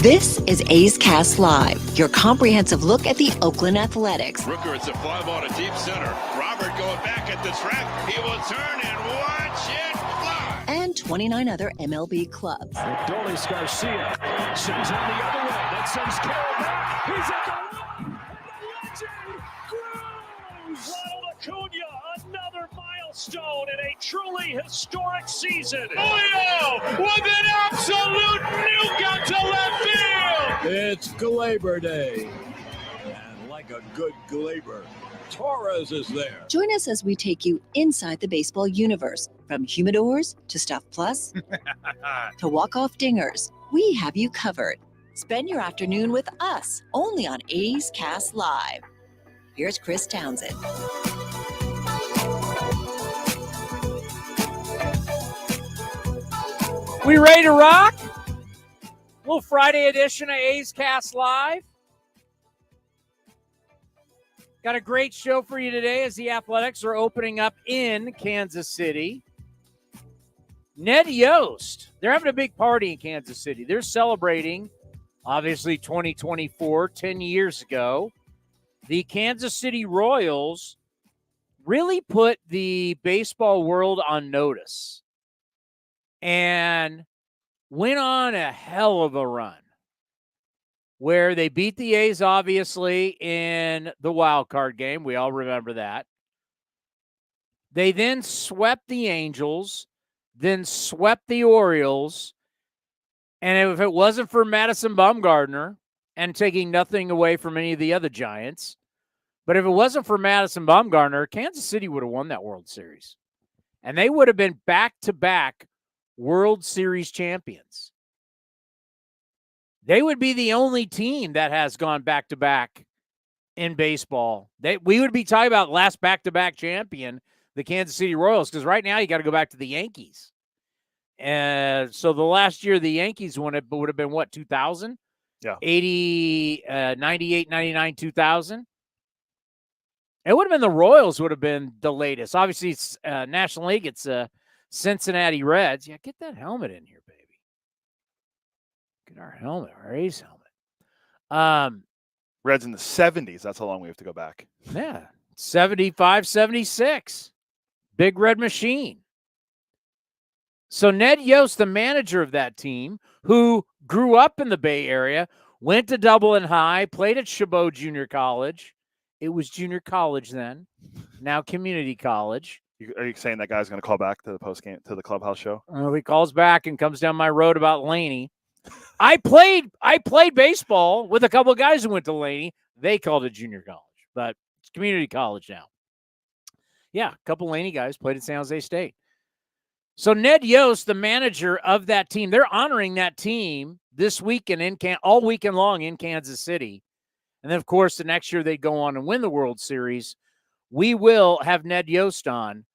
This is A's Cast Live, your comprehensive look at the Oakland Athletics. Rooker, it's a fly ball to deep center. Robert going back at the track. He will turn and watch it fly. And 29 other MLB clubs. Dolis Garcia swings on the other way. That sends Carroll back. He's at the line. Legend Cruz. Ronald Acuna, another milestone in a truly historic season. Julio with an absolute nuke out to left field. It's Glaber Day. And like a good Glaber, Torres is there. Join us as we take you inside the baseball universe. From humidors to Stuff Plus to walk-off dingers, we have you covered. Spend your afternoon with us, only on A's Cast Live. Here's Chris Townsend. We ready to rock? Little Friday edition of A's Cast Live. Got a great show for you today as the Athletics are opening up in Kansas City. Ned Yost, they're having a big party in Kansas City. They're celebrating, obviously, 2024, 10 years ago. The Kansas City Royals really put the baseball world on notice and went on a hell of a run where they beat the A's, obviously, in the wild card game. We all remember that. They then swept the Angels, then swept the Orioles. And if it wasn't for Madison Bumgarner, and taking nothing away from any of the other Giants, but if it wasn't for Madison Bumgarner, Kansas City would have won that World Series. And they would have been back-to-back World Series champions. They would be the only team that has gone back-to-back in baseball. We would be talking about last back-to-back champion, the Kansas City Royals, because right now you got to go back to the Yankees. And so the last year the Yankees won it would have been, what, 2000? Yeah. 80, 98, 99, 2000. It would have been the Royals would have been the latest. Obviously, it's National League. It's Cincinnati Reds. Yeah, get that helmet in here, baby. Get our helmet, our A's helmet. Reds in the 70s. That's how long we have to go back. Yeah, 75, 76. Big Red Machine. So Ned Yost, the manager of that team, who grew up in the Bay Area, went to Dublin High, played at Chabot Junior College. It was junior college then, now community college. Are you saying that guy's going to call back to the post-game, to the clubhouse show? He calls back and comes down my road about Laney. I played baseball with a couple of guys who went to Laney. They called it junior college, but it's community college now. Yeah, a couple of Laney guys played at San Jose State. So Ned Yost, the manager of that team, they're honoring that team this weekend all weekend long in Kansas City. And then, of course, the next year they go on and win the World Series. We will have Ned Yost on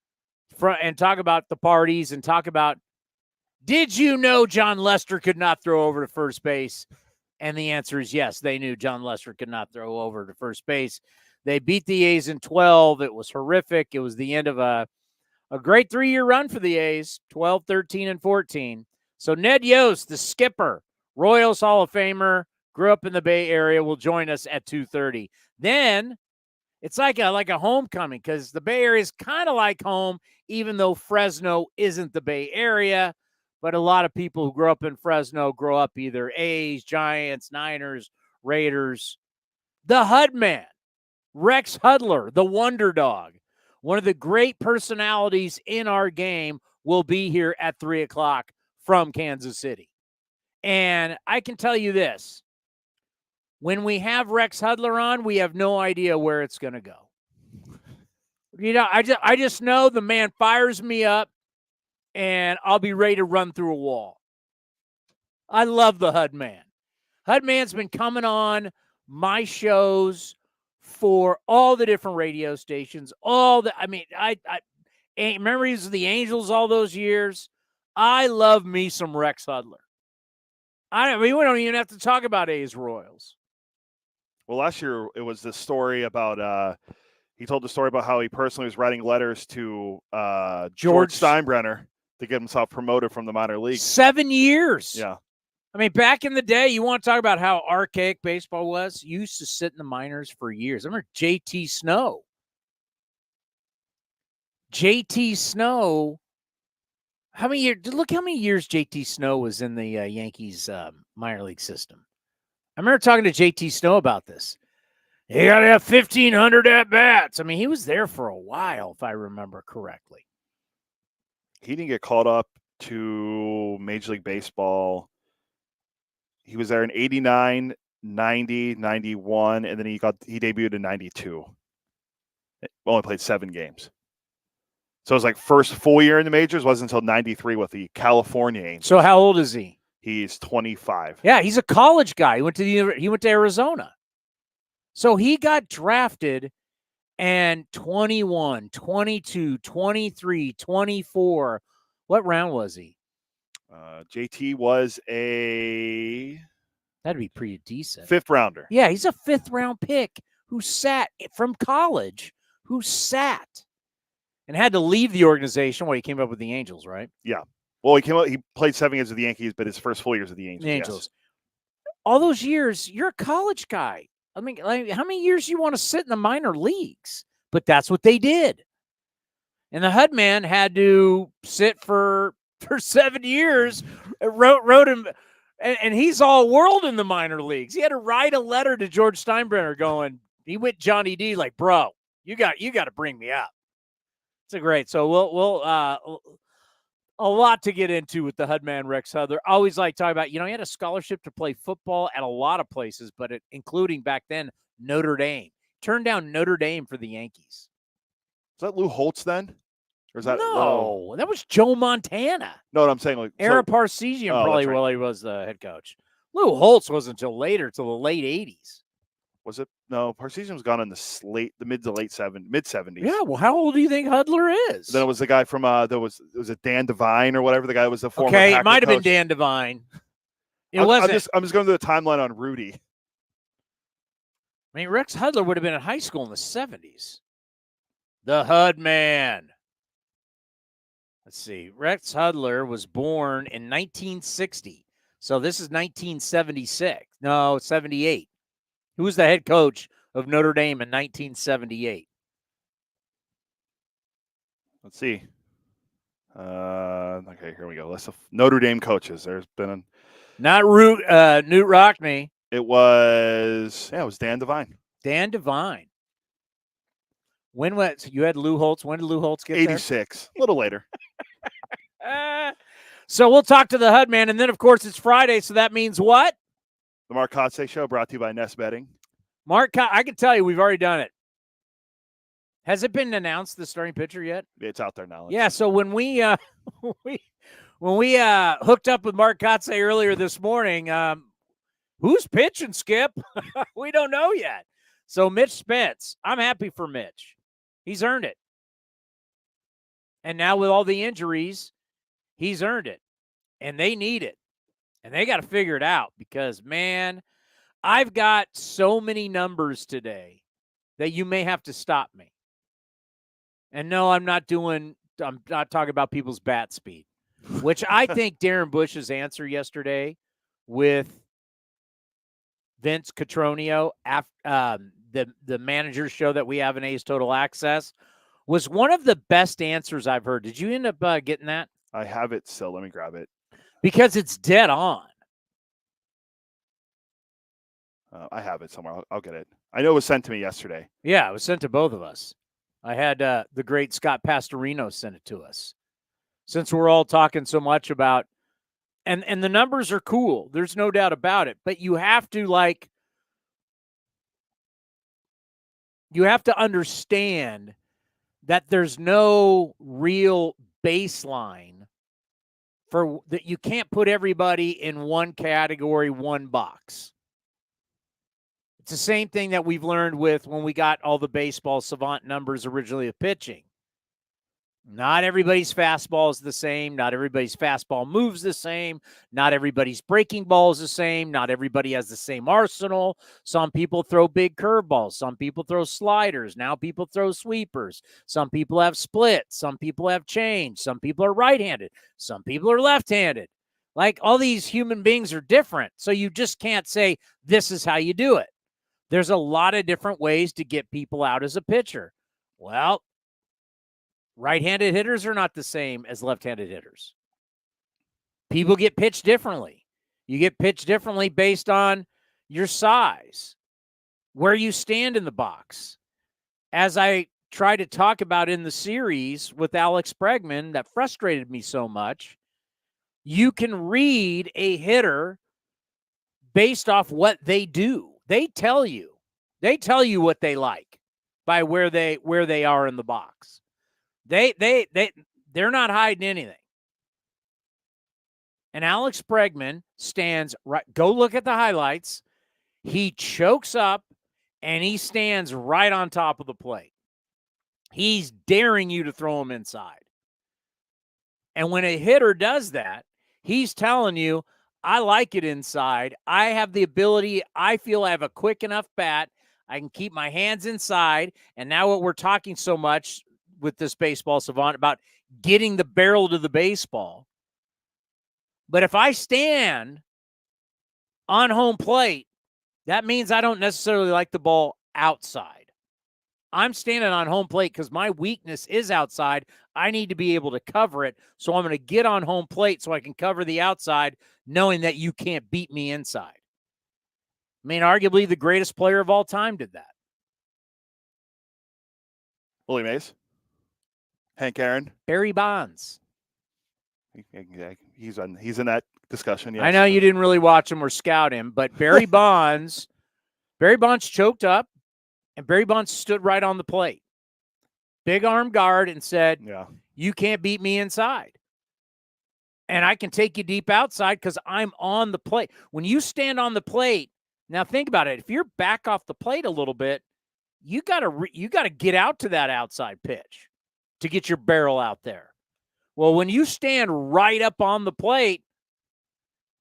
and talk about the parties and talk about, did you know John Lester could not throw over to first base? And the answer is yes, they knew John Lester could not throw over to first base. They beat the A's in 12. It was horrific. It was the end of a great 3-year run for the A's, 12, 13, and 14. So Ned Yost, the skipper, Royals Hall of Famer, grew up in the Bay Area, will join us at 2:30. Then it's like a homecoming because the Bay Area is kind of like home, even though Fresno isn't the Bay Area. But a lot of people who grow up in Fresno grow up either A's, Giants, Niners, Raiders. The Hud Man, Rex Hudler, the Wonder Dog, one of the great personalities in our game, will be here at 3 o'clock from Kansas City. And I can tell you this. When we have Rex Hudler on, we have no idea where it's going to go. You know, I just know the man fires me up, and I'll be ready to run through a wall. I love the Hud Man. Hud Man's been coming on my shows for all the different radio stations. I memories of the Angels all those years. I love me some Rex Hudler. We don't even have to talk about A's Royals. Well, last year it was this story about he told the story about how he personally was writing letters to George Steinbrenner to get himself promoted from the minor leagues. 7 years. Yeah. I mean, back in the day, you want to talk about how archaic baseball was? You used to sit in the minors for years. I remember JT Snow. JT Snow, how many years? Look how many years JT Snow was in the Yankees minor league system. I remember talking to JT Snow about this. You got to have 1,500 at-bats. I mean, he was there for a while, if I remember correctly. He didn't get called up to Major League Baseball. He was there in 89, 90, 91, and then he debuted in 92. Only played 7 games. So it was like first full year in the majors wasn't until 93 with the California Angels. So how old is he? He's 25. Yeah, he's a college guy. He went to Arizona. So he got drafted and 21, 22, 23, 24. What round was he? JT was That'd be pretty decent. 5th rounder. Yeah, he's a 5th round pick who sat from college, and had to leave the organization when he came up with the Angels, right? Yeah. Well, he played 7 years with the Yankees, but his first full years with the Angels. Yes. All those years, you're a college guy. I mean, like, how many years you want to sit in the minor leagues? But that's what they did. And the HUD man had to sit for 7 years, wrote him, and he's all world in the minor leagues. He had to write a letter to George Steinbrenner going, he went Johnny D like, bro, you got to bring me up. It's a great. So we'll a lot to get into with the HUD man, Rex Hudler. I always like talking about, he had a scholarship to play football at a lot of places, but including back then Notre Dame. Turned down Notre Dame for the Yankees. Is that Lou Holtz then? Or is that no? That was Joe Montana. No, what I'm saying, like Aaron Parseghian probably while he was the head coach. Lou Holtz wasn't until later, till the late 80s. Was it? No, Parseghian was gone in the mid to late mid 70s. Yeah, well, how old do you think Hudler is? Then it was the guy from was it Dan Devine or whatever? The guy was the former. Okay, Packer it might have been coach. Dan Devine. It wasn't. I'm just going through the timeline on Rudy. I mean, Rex Hudler would have been in high school in the 70s. The HUD man. Let's see. Rex Hudler was born in 1960. So this is 1976. No, 78. Who was the head coach of Notre Dame in 1978? Let's see. Okay, here we go. Let's Notre Dame coaches. There's been not Newt Rockney. It was Dan Devine. Dan Devine. When was you had Lou Holtz? When did Lou Holtz get 86, a little later. So we'll talk to the HUD man, and then of course it's Friday, so that means what? The Mark Kotsay Show brought to you by Nest Betting. I can tell you we've already done it. Has it been announced, the starting pitcher, yet? It's out there now. Yeah, so when we hooked up with Mark Kotsay earlier this morning, who's pitching, Skip? We don't know yet. So Mitch Spence, I'm happy for Mitch. He's earned it. And now with all the injuries, he's earned it. And they need it. And they got to figure it out because, man, I've got so many numbers today that you may have to stop me. And no, I'm not talking about people's bat speed, which I think Darren Bush's answer yesterday with Vince Cotroneo, the manager's show that we have in A's Total Access, was one of the best answers I've heard. Did you end up getting that? I have it still. Let me grab it. Because it's dead on. I have it somewhere. I'll get it. I know it was sent to me yesterday. Yeah, it was sent to both of us. I had the great Scott Pastorino send it to us. Since we're all talking so much about, and the numbers are cool. There's no doubt about it. But you have to understand that there's no real baseline for that. You can't put everybody in one category, one box. It's the same thing that we've learned with when we got all the baseball savant numbers originally of pitching. Not everybody's fastball is the same. Not everybody's fastball moves the same. Not everybody's breaking ball is the same. Not everybody has the same arsenal. Some people throw big curveballs. Some people throw sliders. Now people throw sweepers. Some people have splits. Some people have change. Some people are right-handed. Some people are left-handed. Like, all these human beings are different. So you just can't say, this is how you do it. There's a lot of different ways to get people out as a pitcher. Well, right-handed hitters are not the same as left-handed hitters. People get pitched differently. You get pitched differently based on your size, where you stand in the box. As I try to talk about in the series with Alex Pregame that frustrated me so much, you can read a hitter based off what they do. They tell you what they like by where they are in the box. They're not hiding anything. And Alex Pregame stands right. Go look at the highlights. He chokes up and he stands right on top of the plate. He's daring you to throw him inside. And when a hitter does that, he's telling you, I like it inside. I have the ability. I feel I have a quick enough bat. I can keep my hands inside. And now what we're talking so much with this baseball savant about getting the barrel to the baseball. But if I stand on home plate, that means I don't necessarily like the ball outside. I'm standing on home plate because my weakness is outside. I need to be able to cover it. So I'm going to get on home plate so I can cover the outside, knowing that you can't beat me inside. I mean, arguably the greatest player of all time did that. Willie Mays, Hank Aaron, Barry Bonds. He's in that discussion. Yes. I know you didn't really watch him or scout him, but Barry Bonds choked up, and Barry Bonds stood right on the plate. Big arm guard and said, you can't beat me inside. And I can take you deep outside because I'm on the plate. When you stand on the plate, now think about it. If you're back off the plate a little bit, you gotta get out to that outside pitch to get your barrel out there. Well, when you stand right up on the plate,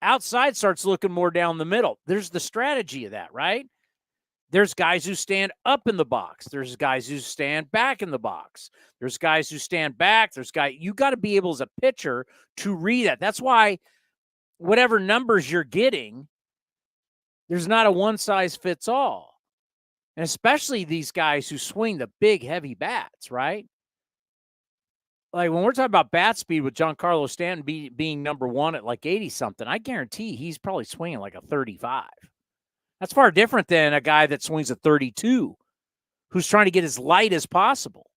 outside starts looking more down the middle. There's the strategy of that, right? There's guys who stand up in the box. There's guys who stand back in the box. There's guys who stand back. You got to be able as a pitcher to read that. That's why whatever numbers you're getting, there's not a one size fits all. And especially these guys who swing the big, heavy bats, right? Like when we're talking about bat speed with Giancarlo Stanton being number one at like 80-something, I guarantee he's probably swinging like a 35. That's far different than a guy that swings a 32 who's trying to get as light as possible.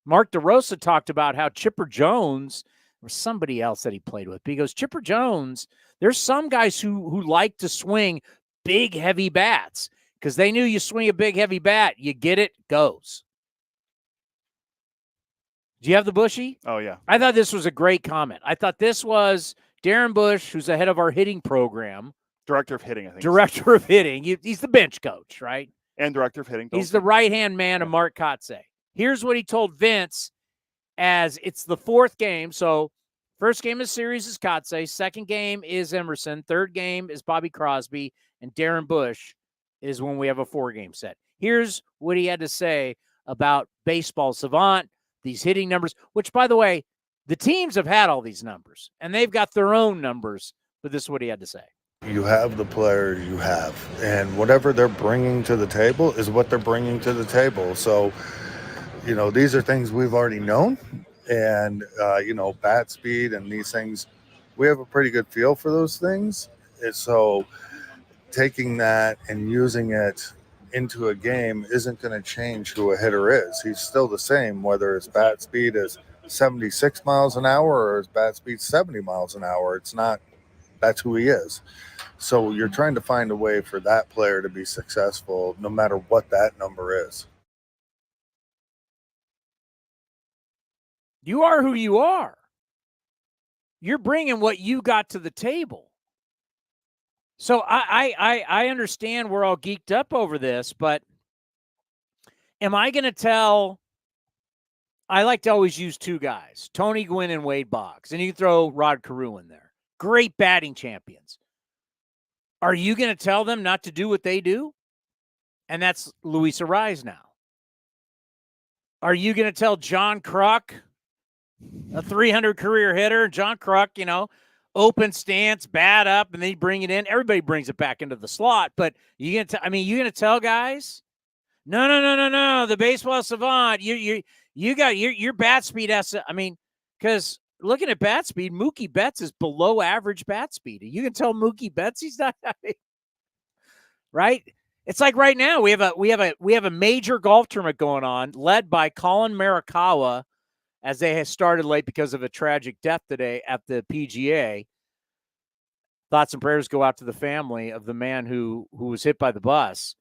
Mark DeRosa talked about how Chipper Jones, or somebody else that he played with, he goes, Chipper Jones, there's some guys who like to swing big, heavy bats because they knew you swing a big, heavy bat, you get it, goes. Do you have the Bushy? Oh, yeah. I thought this was a great comment. I thought this was Darren Bush, who's the head of our hitting program. Director of hitting, I think. Director of hitting. He's the bench coach, right? And director of hitting. He's the right-hand man of Mark Kotsay. Here's what he told Vince as it's the fourth game. So first game of the series is Kotsay. Second game is Emerson. Third game is Bobby Crosby. And Darren Bush is when we have a 4-game set. Here's what he had to say about baseball savant, these hitting numbers, which, by the way, the teams have had all these numbers, and they've got their own numbers, but this is what he had to say. You have the players you have, and whatever they're bringing to the table is what they're bringing to the table. So, these are things we've already known, and, bat speed and these things, we have a pretty good feel for those things. And so taking that and using it into a game isn't going to change who a hitter is. He's still the same, whether his bat speed is 76 miles an hour or his bat speed 70 miles an hour. It's not, that's who he is. So you're trying to find a way for that player to be successful no matter what that number is. You are who you are. You're bringing what you got to the table. So I understand we're all geeked up over this, but am I going to tell – I like to always use two guys, Tony Gwynn and Wade Boggs, and you throw Rod Carew in there. Great batting champions. Are you going to tell them not to do what they do? And that's Luis Arraez now. Are you going to tell John Kruk, a 300 career hitter, John Kruk, open stance, bat up, and then you bring it in. Everybody brings it back into the slot. But you gonna tell guys, no. The baseball savant, you got your bat speed has to. I mean, because looking at bat speed, Mookie Betts is below average bat speed. You can tell Mookie Betts he's not right. It's like right now we have a major golf tournament going on, led by Colin Morikawa, as they have started late because of a tragic death today at the PGA. Thoughts and prayers go out to the family of the man who was hit by the bus.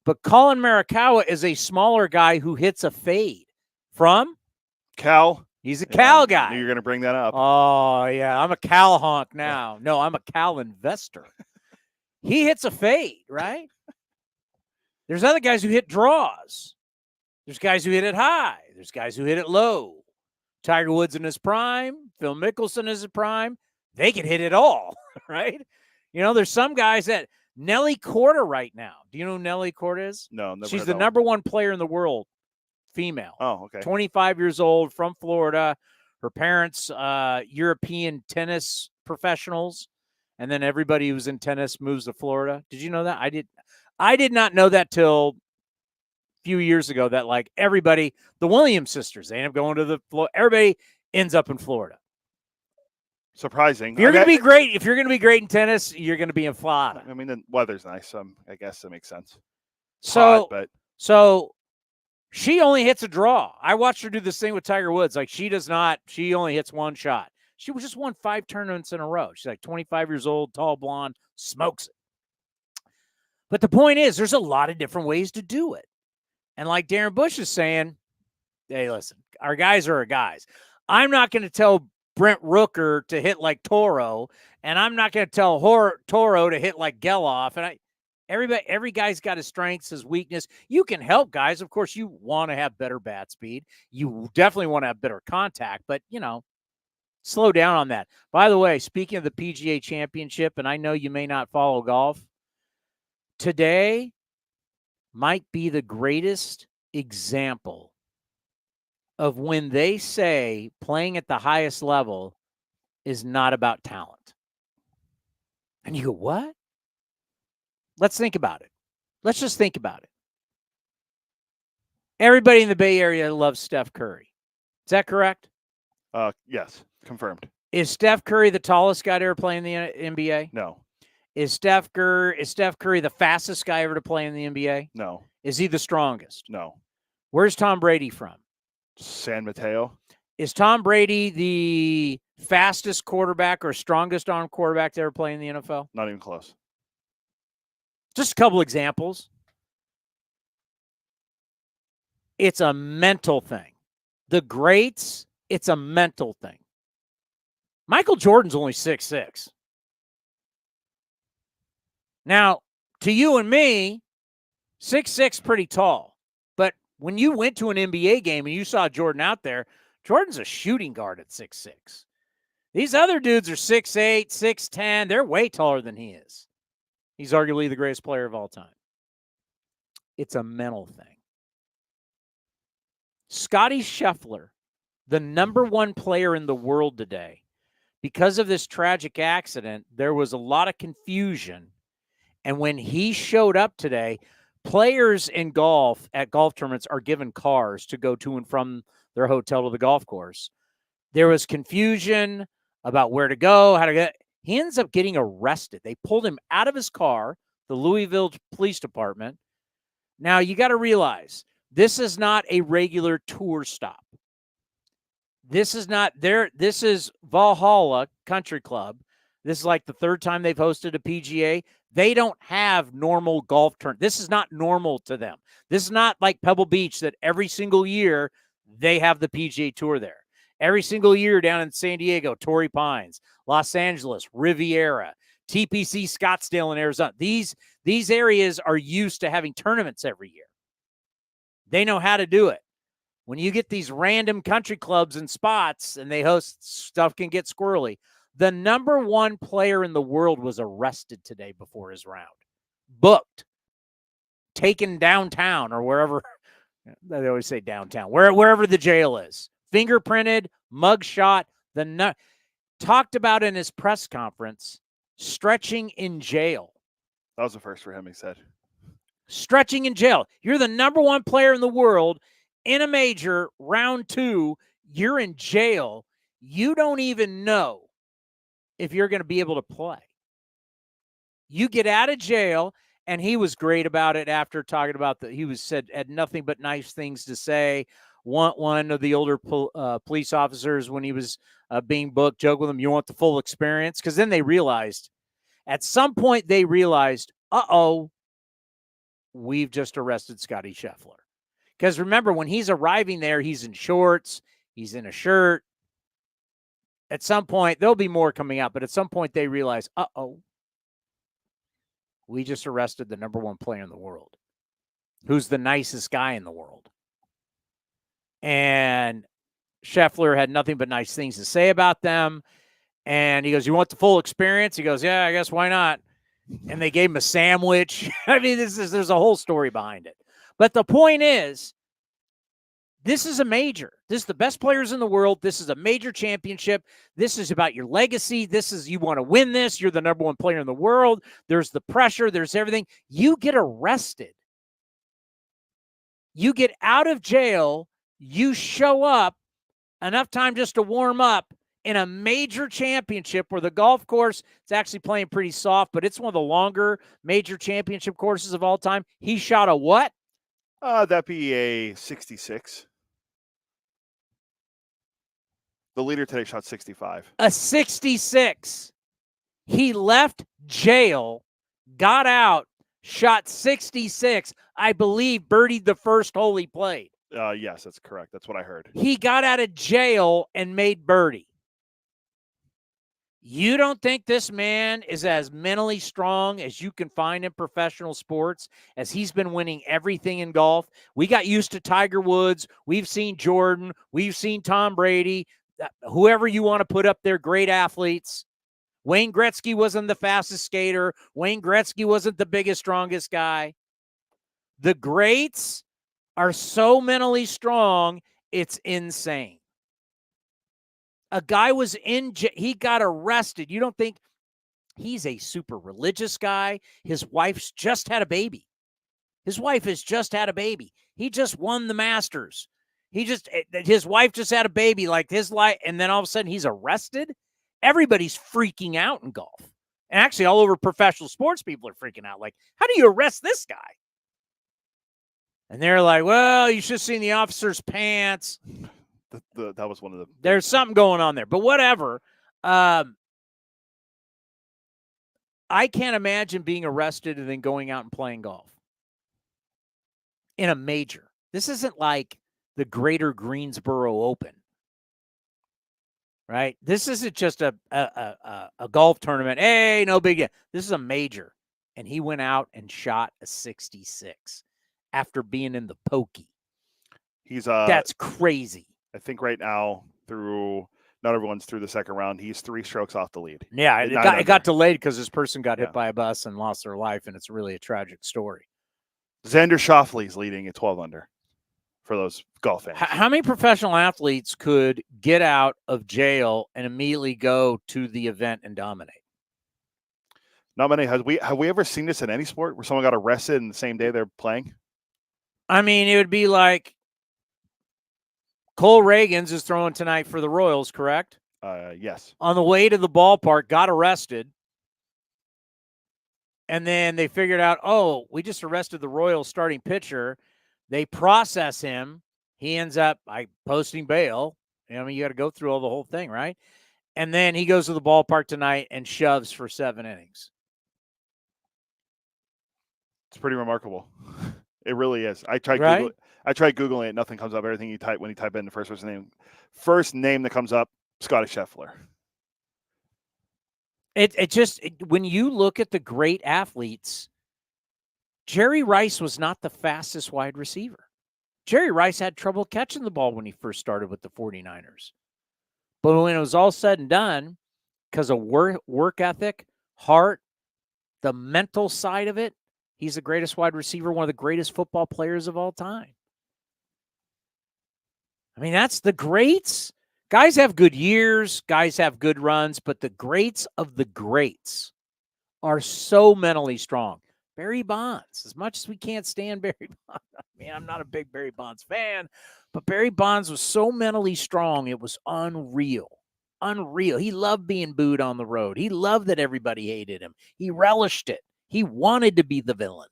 But Colin Morikawa is a smaller guy who hits a fade from Cal. He's a Cal guy. I knew you were going to bring that up. Oh, yeah. I'm a Cal honk now. No, I'm a Cal investor. He hits a fade, right? There's other guys who hit draws. There's guys who hit it high. There's guys who hit it low. Tiger Woods in his prime. Phil Mickelson is his prime. They can hit it all, right? There's some guys that Nelly Korda right now. Do you know who Nelly Korda is? No, never. She's the number one player in the world, female. Oh, okay. 25 years old, from Florida. Her parents, European tennis professionals, and then everybody who's in tennis moves to Florida. Did you know that? I did not know that till a few years ago. That like everybody, the Williams sisters, they end up going to everybody ends up in Florida. Surprising. If you're going to be great in tennis, you're going to be in Florida. I mean, the weather's nice, so I guess that makes sense. So, but she only hits a draw. I watched her do this thing with Tiger Woods. Like she only hits one shot. She just won 5 tournaments in a row. She's like 25 years old, tall, blonde, smokes it. But the point is, there's a lot of different ways to do it. And like Darren Bush is saying, hey, listen, our guys are our guys. I'm not going to tell Brent Rooker to hit like Toro, and I'm not going to tell Toro to hit like Geloff. And every guy's got his strengths, his weakness. You can help guys. Of course, you want to have better bat speed. You definitely want to have better contact, but, slow down on that. By the way, speaking of the PGA Championship, and I know you may not follow golf, today might be the greatest example of when they say playing at the highest level is not about talent. And you go, what? Let's think about it. Let's just think about it. Everybody in the Bay Area loves Steph Curry. Is that correct? Yes, confirmed. Is Steph Curry the tallest guy to ever play in the NBA? No. Is Steph Curry the fastest guy ever to play in the NBA? No. Is he the strongest? No. Where's Tom Brady from? San Mateo. Is Tom Brady the fastest quarterback or strongest arm quarterback to ever play in the NFL? Not even close. Just a couple examples. It's a mental thing. The greats, it's a mental thing. Michael Jordan's only 6'6". Now, to you and me, 6'6" pretty tall. But when you went to an NBA game and you saw Jordan out there, Jordan's a shooting guard at 6'6". These other dudes are 6'8", 6'10". They're way taller than he is. He's arguably the greatest player of all time. It's a mental thing. Scottie Scheffler, the number one player in the world today, because of this tragic accident, there was a lot of confusion. And when he showed up today, players in golf at golf tournaments are given cars to go to and from their hotel to the golf course. There was confusion about where to go, how to get. He ends up getting arrested. They pulled him out of his car, the Louisville Police Department. Now, you got to realize, this is not a regular tour stop. This is not there. This is Valhalla Country Club. This is like the third time they've hosted a PGA. They don't have normal golf tournament. This is not normal to them. This is not like Pebble Beach that every single year they have the PGA Tour there. Every single year down in San Diego, Torrey Pines, Los Angeles, Riviera, TPC Scottsdale in Arizona. These areas are used to having tournaments every year. They know how to do it. When you get these random country clubs and spots and they host, stuff can get squirrely. The number one player in the world was arrested today before his round. Booked. Taken downtown or wherever. They always say downtown. Wherever the jail is. Fingerprinted, mugshot. talked about in his press conference stretching in jail. That was the first for him, he said. Stretching in jail. You're the number one player in the world in a major, round 2. You're in jail. You don't even know if you're going to be able to play. You get out of jail, and he was great about it after talking about that. He had nothing but nice things to say. One of the older police officers, when he was being booked, joked with him, "You want the full experience?" Because then at some point they realized, we've just arrested Scottie Scheffler. Because remember, when he's arriving there, he's in shorts, he's in a shirt. At some point, there'll be more coming out, but at some point they realize, we just arrested the number one player in the world, who's the nicest guy in the world. And Scheffler had nothing but nice things to say about them. And he goes, "You want the full experience?" He goes, "Yeah, I guess, why not?" And they gave him a sandwich. I mean, there's a whole story behind it. But the point is, this is a major. This is the best players in the world. This is a major championship. This is about your legacy. You want to win this. You're the number one player in the world. There's the pressure. There's everything. You get arrested. You get out of jail. You show up enough time just to warm up in a major championship where the golf course is actually playing pretty soft, but it's one of the longer major championship courses of all time. He shot a what? That'd be a 66. The leader today shot 65. A 66. He left jail, got out, shot 66. I believe birdied the first hole he played. Yes, that's correct. That's what I heard. He got out of jail and made birdie. You don't think this man is as mentally strong as you can find in professional sports, as he's been winning everything in golf? We got used to Tiger Woods. We've seen Jordan. We've seen Tom Brady. Whoever you want to put up there, great athletes. Wayne Gretzky wasn't the fastest skater. Wayne Gretzky wasn't the biggest, strongest guy. The greats are so mentally strong, it's insane. A guy was he got arrested. You don't think he's a super religious guy? His wife's just had a baby. His wife has just had a baby. He just won the Masters. His wife just had a baby, like his life, and then all of a sudden he's arrested. Everybody's freaking out in golf. And actually all over professional sports, people are freaking out. Like, how do you arrest this guy? And they're like, well, you should have seen the officer's pants. That was one of the... There's something going on there. But whatever. I can't imagine being arrested and then going out and playing golf in a major. This isn't like the Greater Greensboro Open, right? This isn't just a golf tournament. Hey, no big deal. This is a major. And he went out and shot a 66 after being in the pokey. That's crazy. I think right now, not everyone's through the second round. He's 3 strokes off the lead. Yeah, it got delayed because this person got hit by a bus and lost their life, and it's really a tragic story. Xander Schauffele's leading at 12 under for those golf fans. How many professional athletes could get out of jail and immediately go to the event and dominate? Not many. Have we ever seen this in any sport where someone got arrested in the same day they're playing? I mean, it would be like Cole Reagans is throwing tonight for the Royals, correct? Yes. On the way to the ballpark, got arrested. And then they figured out, we just arrested the Royals starting pitcher. They process him. He ends up posting bail. I mean, you got to go through the whole thing, right? And then he goes to the ballpark tonight and shoves for 7 innings. It's pretty remarkable. It really is. I tried Googling it. Nothing comes up. Everything you type, when you type in the first name that comes up, Scottie Scheffler. When you look at the great athletes, Jerry Rice was not the fastest wide receiver. Jerry Rice had trouble catching the ball when he first started with the 49ers. But when it was all said and done, because of work ethic, heart, the mental side of it, he's the greatest wide receiver, one of the greatest football players of all time. I mean, that's the greats Guys have good years, guys have good runs, but the greats of the greats are so mentally strong. Barry Bonds, as much as we can't stand Barry Bonds, man, I'm not a big Barry Bonds fan, but Barry Bonds was so mentally strong, it was unreal. Unreal. He loved being booed on the road. He loved that everybody hated him. He relished it. He wanted to be the villain.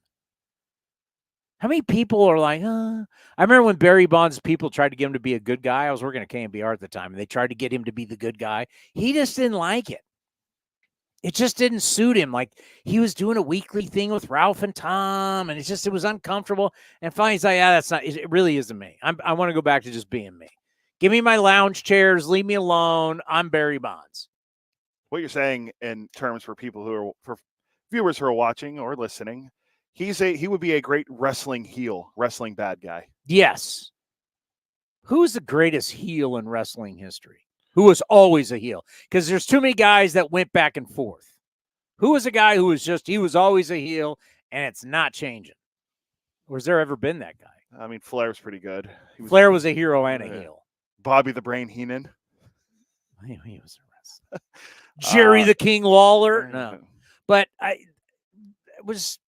How many people are like, I remember when Barry Bonds people tried to get him to be a good guy. I was working at KMBR at the time, and they tried to get him to be the good guy. He just didn't like it. It just didn't suit him. Like, he was doing a weekly thing with Ralph and Tom, and it was uncomfortable. And finally, he's like, that's not, it really isn't me. I want to go back to just being me. Give me my lounge chairs. Leave me alone. I'm Barry Bonds. What you're saying in terms for people who are, for viewers who are watching or listening, he would be a great wrestling heel, wrestling bad guy. Yes. Who's the greatest heel in wrestling history? Who was always a heel? Because there's too many guys that went back and forth. Who was a guy who was he was always a heel, and it's not changing? Or has there ever been that guy? I mean, Flair's pretty good. Flair was a hero and a heel. Bobby the Brain Heenan. He was a wrestler. Jerry the King Lawler. No. But it was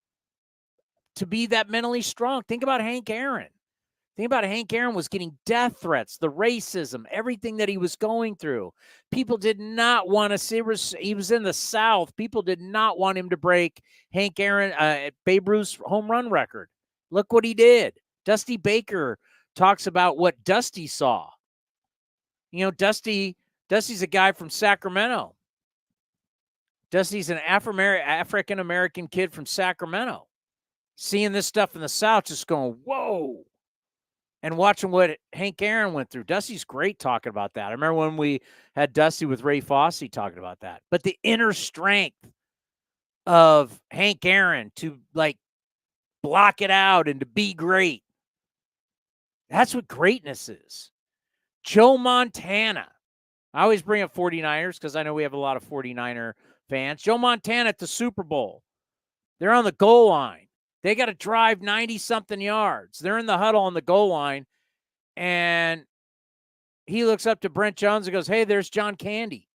to be that mentally strong. Think about Hank Aaron. Think about Hank Aaron was getting death threats, the racism, everything that he was going through. People did not want to see. He was in the South. People did not want him to break Hank Aaron, Babe Ruth's home run record. Look what he did. Dusty Baker talks about what Dusty saw. You know, Dusty's a guy from Sacramento. Dusty's an African-American kid from Sacramento. Seeing this stuff in the South, just going, whoa. And watching what Hank Aaron went through. Dusty's great talking about that. I remember when we had Dusty with Ray Fosse talking about that. But the inner strength of Hank Aaron to, like, block it out and to be great. That's what greatness is. Joe Montana. I always bring up 49ers because I know we have a lot of 49er fans. Joe Montana at the Super Bowl. They're on the goal line. They got to drive 90-something yards. They're in the huddle on the goal line, and he looks up to Brent Jones and goes, hey, there's John Candy.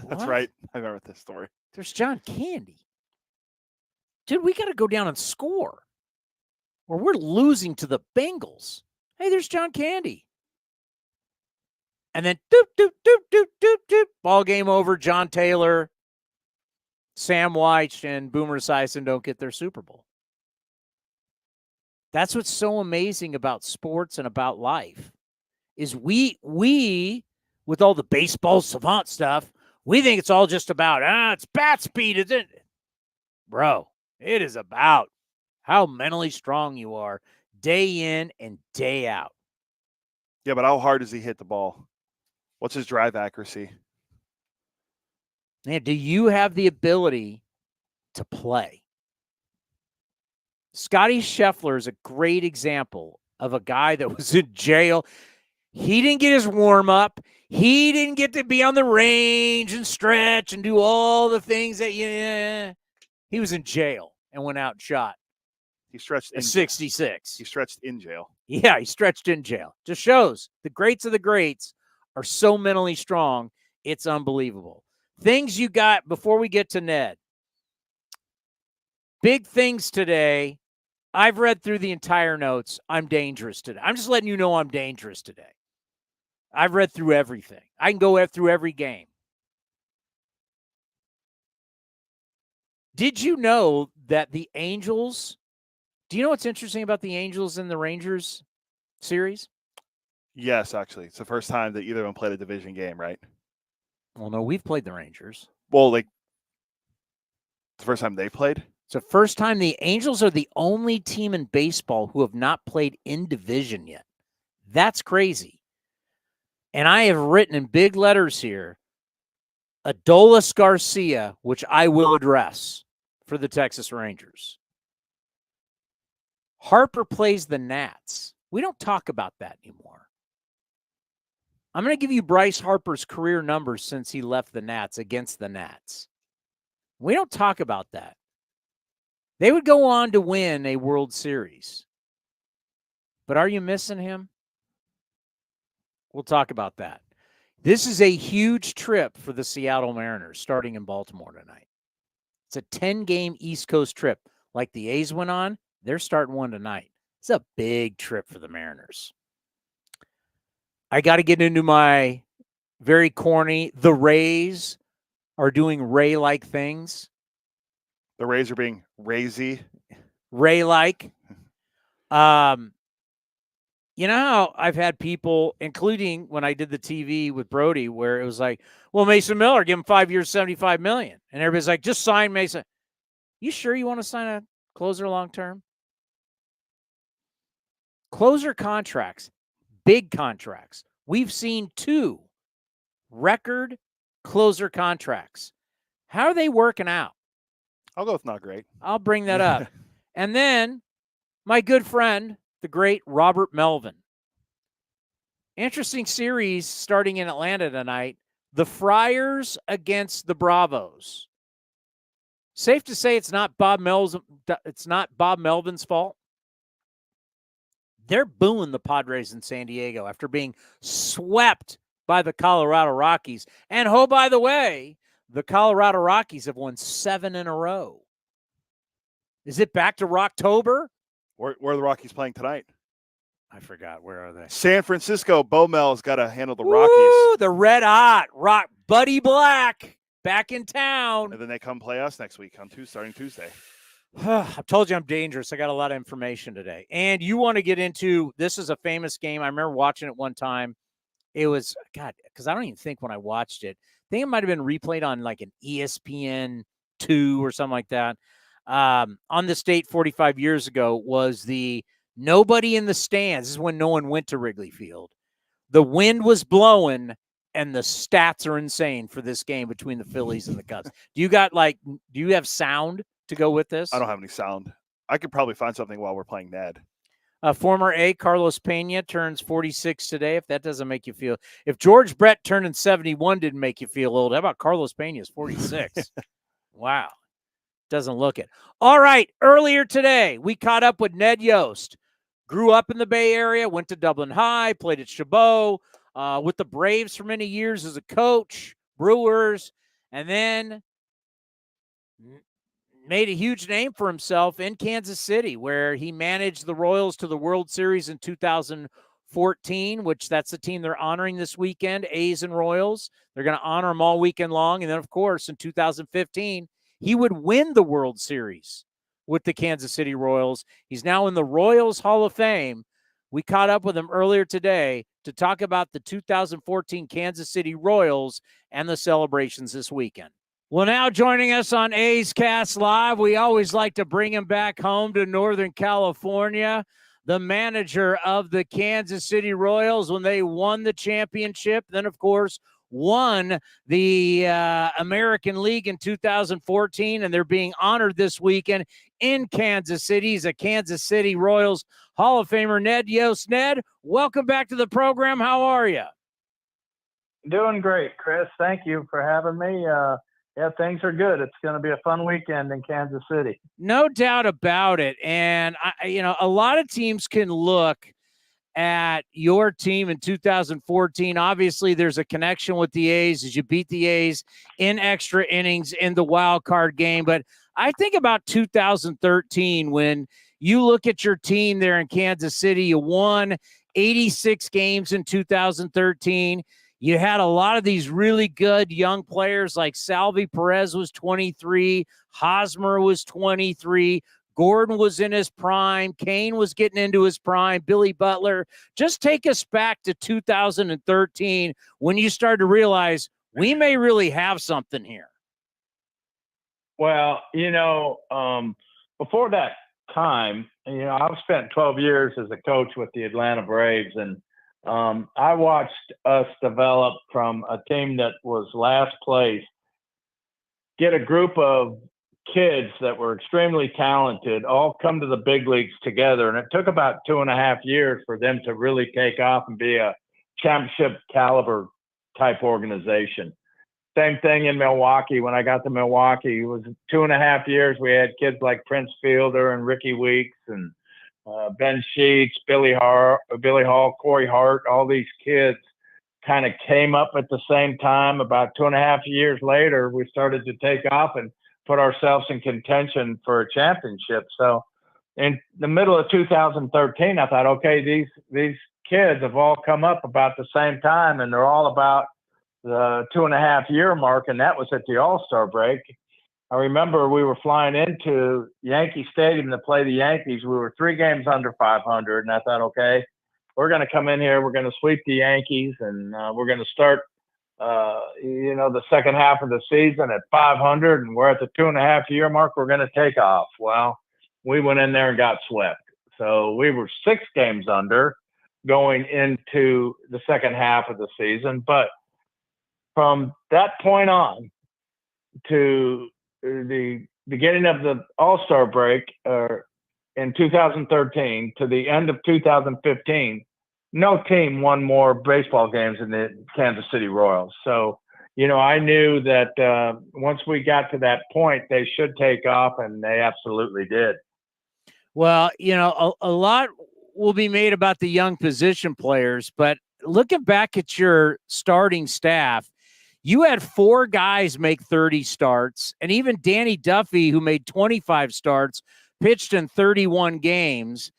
That's right. I remember this story. There's John Candy. Dude, we got to go down and score, or we're losing to the Bengals. Hey, there's John Candy. And then, doop, doop, doop, doop, doop, doop. Ball game over. John Taylor, Sam White, and Boomer Esiason don't get their Super Bowl. That's what's so amazing about sports and about life is we with all the baseball savant stuff, we think it's all just about, it's bat speed, isn't it? Bro, it is about how mentally strong you are day in and day out. Yeah, but how hard does he hit the ball? What's his drive accuracy? Man, do you have the ability to play? Scottie Scheffler is a great example of a guy that was in jail. He didn't get his warm-up. He didn't get to be on the range and stretch and do all the things that, he was in jail and went out and shot. He stretched in 66. He stretched in jail. Yeah, he stretched in jail. Just shows the greats of the greats are so mentally strong. It's unbelievable. Things you got before we get to Ned. Big things today. I've read through the entire notes. I'm dangerous today. I'm just letting you know I'm dangerous today. I've read through everything. I can go through every game. Did you know that the Angels, do you know what's interesting about the Angels and the Rangers series? Yes, actually. It's the first time that either of them played a division game, right? Well, no, we've played the Rangers. Well, like, the first time they played? It's the first time the Angels are the only team in baseball who have not played in division yet. That's crazy. And I have written in big letters here, Adolis Garcia, which I will address for the Texas Rangers. Harper plays the Nats. We don't talk about that anymore. I'm going to give you Bryce Harper's career numbers since he left the Nats against the Nats. We don't talk about that. They would go on to win a World Series. But are you missing him? We'll talk about that. This is a huge trip for the Seattle Mariners starting in Baltimore tonight. It's a 10-game East Coast trip. Like the A's went on, they're starting one tonight. It's a big trip for the Mariners. I got to get into my very corny, the Rays are doing Ray-like things. The Rays are being Razy. Ray-like. You know how I've had people, including when I did the TV with Brody, where it was like, well, Mason Miller, give him 5 years, $75 million. And everybody's like, just sign Mason. You sure you want to sign a closer long-term? Closer contracts, big contracts. We've seen 2 record closer contracts. How are they working out? I'll go with not great. I'll bring that up. And then my good friend, the great Robert Melvin. Interesting series starting in Atlanta tonight. The Friars against the Bravos. Safe to say it's not Bob Melvin's fault. They're booing the Padres in San Diego after being swept by the Colorado Rockies. And oh, by the way, the Colorado Rockies have won 7 in a row. Is it back to Rocktober? Where are the Rockies playing tonight? I forgot. Where are they? San Francisco. Bo Mel's got to handle the Woo, Rockies. the red hot rock. Buddy Black back in town. And then they come play us next week starting Tuesday. I've told you I'm dangerous. I got a lot of information today. And you want to get into, this is a famous game. I remember watching it one time. It was, God, because I don't even think when I watched it, I think it might have been replayed on like an ESPN 2 or something like that. On this date 45 years ago was the nobody in the stands. This is when no one went to Wrigley Field. The wind was blowing and the stats are insane for this game between the Phillies and the Cubs. Do you have sound to go with this? I don't have any sound. I could probably find something while we're playing Ned. Former A, Carlos Pena, turns 46 today, if that doesn't make you feel. If George Brett turning 71 didn't make you feel old, how about Carlos Pena's 46? Wow. Doesn't look it. All right. Earlier today, we caught up with Ned Yost. Grew up in the Bay Area, went to Dublin High, played at Chabot, with the Braves for many years as a coach, Brewers, and then made a huge name for himself in Kansas City, where he managed the Royals to the World Series in 2014, which that's the team they're honoring this weekend, A's and Royals. They're going to honor them all weekend long. And then, of course, in 2015, he would win the World Series with the Kansas City Royals. He's now in the Royals Hall of Fame. We caught up with him earlier today to talk about the 2014 Kansas City Royals and the celebrations this weekend. Well, now joining us on A's Cast Live, we always like to bring him back home to Northern California, the manager of the Kansas City Royals when they won the championship, then, of course, won the American League in 2014, and they're being honored this weekend in Kansas City. He's a Kansas City Royals Hall of Famer, Ned Yost. Ned, welcome back to the program. How are you? Doing great, Chris. Thank you for having me. Yeah, things are good. It's going to be a fun weekend in Kansas City. No doubt about it. And, a lot of teams can look at your team in 2014. Obviously, there's a connection with the A's as you beat the A's in extra innings in the wild card game. But I think about 2013 when you look at your team there in Kansas City. You won 86 games in 2013. You had a lot of these really good young players like Salvi Perez was 23, Hosmer was 23, Gordon was in his prime, Kane was getting into his prime, Billy Butler. Just take us back to 2013 when you started to realize we may really have something here. Well, before that time, I've spent 12 years as a coach with the Atlanta Braves, and I watched us develop from a team that was last place, get a group of kids that were extremely talented, all come to the big leagues together. And it took about 2.5 years for them to really take off and be a championship caliber type organization. Same thing in Milwaukee. When I got to Milwaukee, it was 2.5 years. We had kids like Prince Fielder and Ricky Weeks and Ben Sheets, Billy Hall, Corey Hart, all these kids kind of came up at the same time. About 2.5 years later, we started to take off and put ourselves in contention for a championship. So in the middle of 2013, I thought, okay, these kids have all come up about the same time, and they're all about the 2.5-year mark, and that was at the All-Star break. I remember we were flying into Yankee Stadium to play the Yankees. We were 3 games under 500, and I thought, okay, we're going to come in here, we're going to sweep the Yankees, and we're going to start, the second half of the season at 500, and we're at the 2.5-year mark. We're going to take off. Well, we went in there and got swept. So we were 6 games under going into the second half of the season. But from that point on to the beginning of the All-Star break in 2013 to the end of 2015, no team won more baseball games than the Kansas City Royals. So, I knew that once we got to that point, they should take off, and they absolutely did. Well, a lot will be made about the young position players, but looking back at your starting staff, you had 4 guys make 30 starts, and even Danny Duffy, who made 25 starts, pitched in 31 games.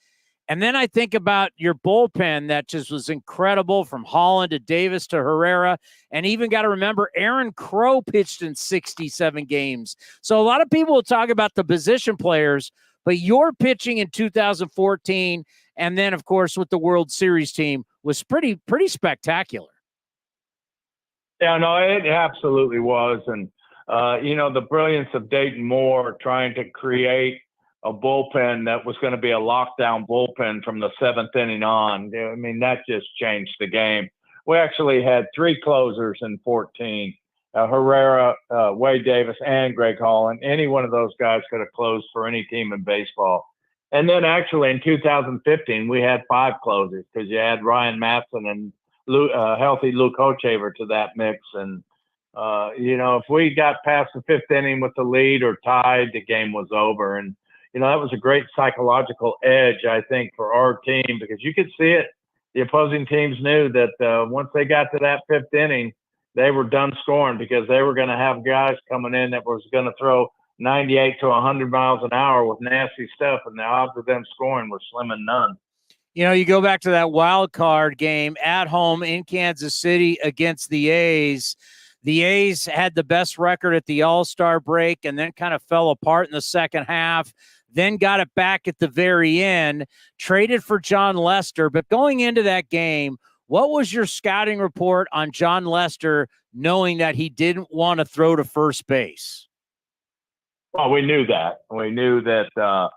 And then I think about your bullpen that just was incredible, from Holland to Davis to Herrera, and even got to remember Aaron Crow pitched in 67 games. So a lot of people will talk about the position players, but your pitching in 2014, and then, of course, with the World Series team, was pretty spectacular. Yeah, no, it absolutely was. And, the brilliance of Dayton Moore trying to create a bullpen that was going to be a lockdown bullpen from the 7th inning on. I mean, that just changed the game. We actually had 3 closers in 14. Herrera, Wade Davis, and Greg Holland. Any one of those guys could have closed for any team in baseball. And then actually in 2015, we had 5 closers because you had Ryan Matson and healthy Luke Hochaver to that mix. And, if we got past the 5th inning with the lead or tied, the game was over. And, that was a great psychological edge, I think, for our team, because you could see it. The opposing teams knew that once they got to that 5th inning, they were done scoring, because they were going to have guys coming in that was going to throw 98 to 100 miles an hour with nasty stuff, and the odds of them scoring were slim and none. You go back to that wild card game at home in Kansas City against the A's. The A's had the best record at the All-Star break and then kind of fell apart in the second half, then got it back at the very end, traded for John Lester. But going into that game, what was your scouting report on John Lester, knowing that he didn't want to throw to first base? Well, we knew that. We knew that, it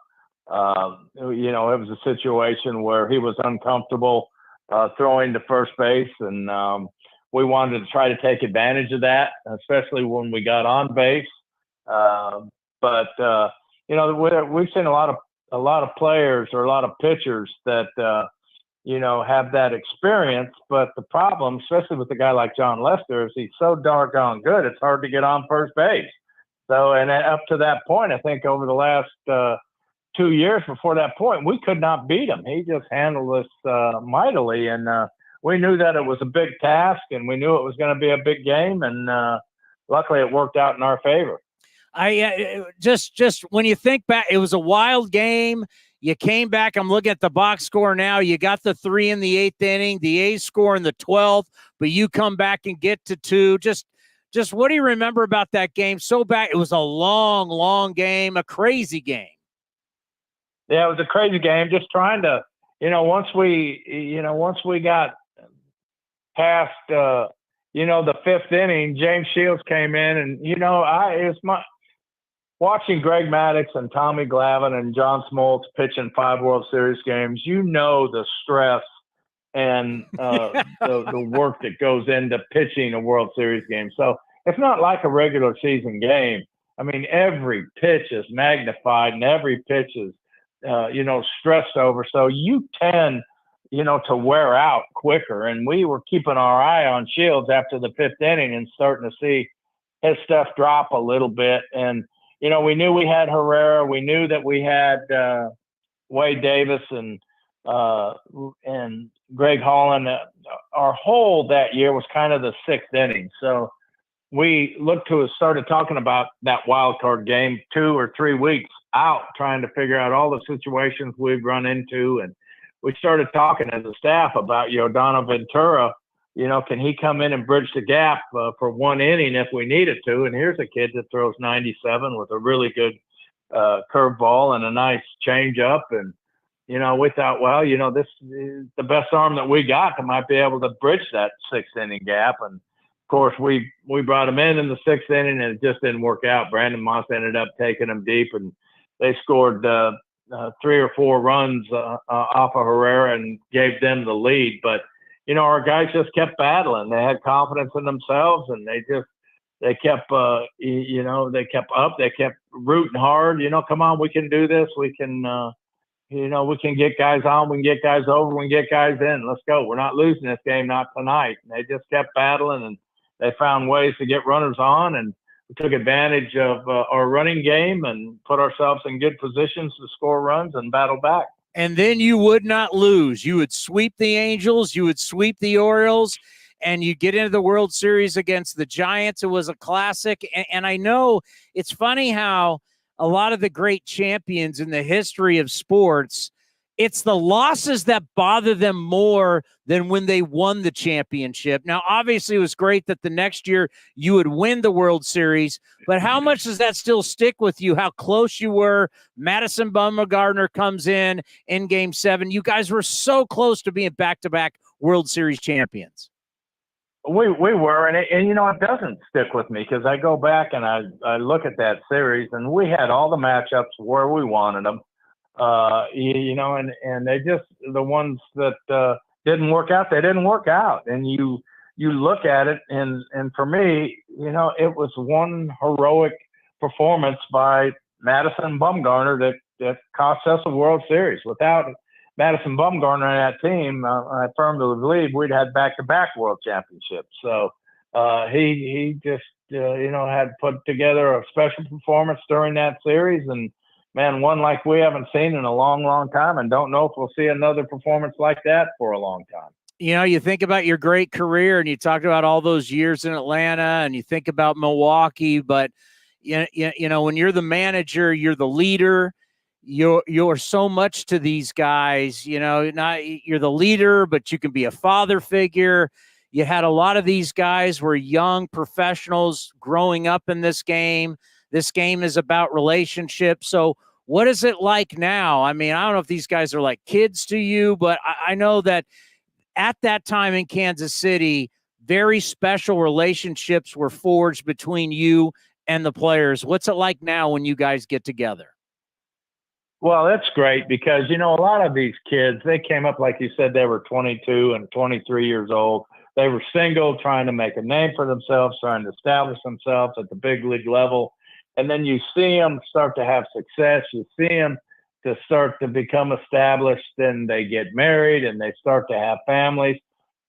was a situation where he was uncomfortable throwing to first base, and we wanted to try to take advantage of that, especially when we got on base. But we've seen a lot of players or a lot of pitchers that have that experience. But the problem, especially with a guy like John Lester, is he's so doggone good, it's hard to get on first base. So, and up to that point, I think over the last 2 years before that point, we could not beat him. He just handled us mightily, and we knew that it was a big task, and we knew it was going to be a big game, and luckily it worked out in our favor. Just when you think back, it was a wild game. You came back. I'm looking at the box score now. You got the 3 in the 8th inning. The A's score in the 12th, but you come back and get to 2. Just what do you remember about that game? So back, it was a long game, a crazy game. Yeah, it was a crazy game. Just trying to, once we got past, the 5th inning, James Shields came in, and watching Greg Maddux and Tommy Glavine and John Smoltz pitch in 5 World Series games, the stress and the work that goes into pitching a World Series game. So it's not like a regular season game. I mean, every pitch is magnified and every pitch is, stressed over. So you tend, to wear out quicker. And we were keeping our eye on Shields after the 5th inning and starting to see his stuff drop a little bit. And, we knew we had Herrera. We knew that we had Wade Davis and and Greg Holland. Our hole that year was kind of the 6th inning. So we started talking about that wild card game 2 or 3 weeks out, trying to figure out all the situations we'd run into. And we started talking as a staff about, Dono Ventura, can he come in and bridge the gap for 1 inning if we needed to? And here's a kid that throws 97 with a really good curveball and a nice changeup. And, we thought, well, this is the best arm that we got that might be able to bridge that 6th inning gap. And of course, we brought him in the 6th inning, and it just didn't work out. Brandon Moss ended up taking him deep, and they scored 3 or 4 runs off of Herrera and gave them the lead. But our guys just kept battling. They had confidence in themselves, and they kept they kept up. They kept rooting hard. Come on, we can do this. We can. We can get guys on, we can get guys over, we can get guys in. Let's go. We're not losing this game, not tonight. And they just kept battling, and they found ways to get runners on, and we took advantage of our running game and put ourselves in good positions to score runs and battle back. And then you would not lose. You would sweep the Angels, you would sweep the Orioles, and you get into the World Series against the Giants. It was a classic. And I know it's funny how a lot of the great champions in the history of sports, it's the losses that bother them more than when they won the championship. Now, obviously, it was great that the next year you would win the World Series, but how much does that still stick with you, how close you were? Madison Bumgarner comes in Game 7. You guys were so close to being back-to-back World Series champions. We were, and it doesn't stick with me because I go back and I look at that series, and we had all the matchups where we wanted them, and they just, the ones that didn't work out, they didn't work out. And you look at it, and for me, it was one heroic performance by Madison Bumgarner that cost us a World Series. Without Madison Bumgarner on that team, I firmly believe we'd had back-to-back world championships. So he just, had put together a special performance during that series, and man, one like we haven't seen in a long, long time, and don't know if we'll see another performance like that for a long time. You think about your great career, and you talked about all those years in Atlanta, and you think about Milwaukee, but when you're the manager, you're the leader. You're so much to these guys, you're the leader, but you can be a father figure. You had a lot of these guys were young professionals growing up in this game. This game is about relationships. So what is it like now? I mean, I don't know if these guys are like kids to you, but I know that at that time in Kansas City, very special relationships were forged between you and the players. What's it like now when you guys get together? Well, that's great because, a lot of these kids, they came up, like you said, they were 22 and 23 years old. They were single, trying to make a name for themselves, trying to establish themselves at the big league level. And then you see them start to have success. You see them to start to become established. Then they get married and they start to have families.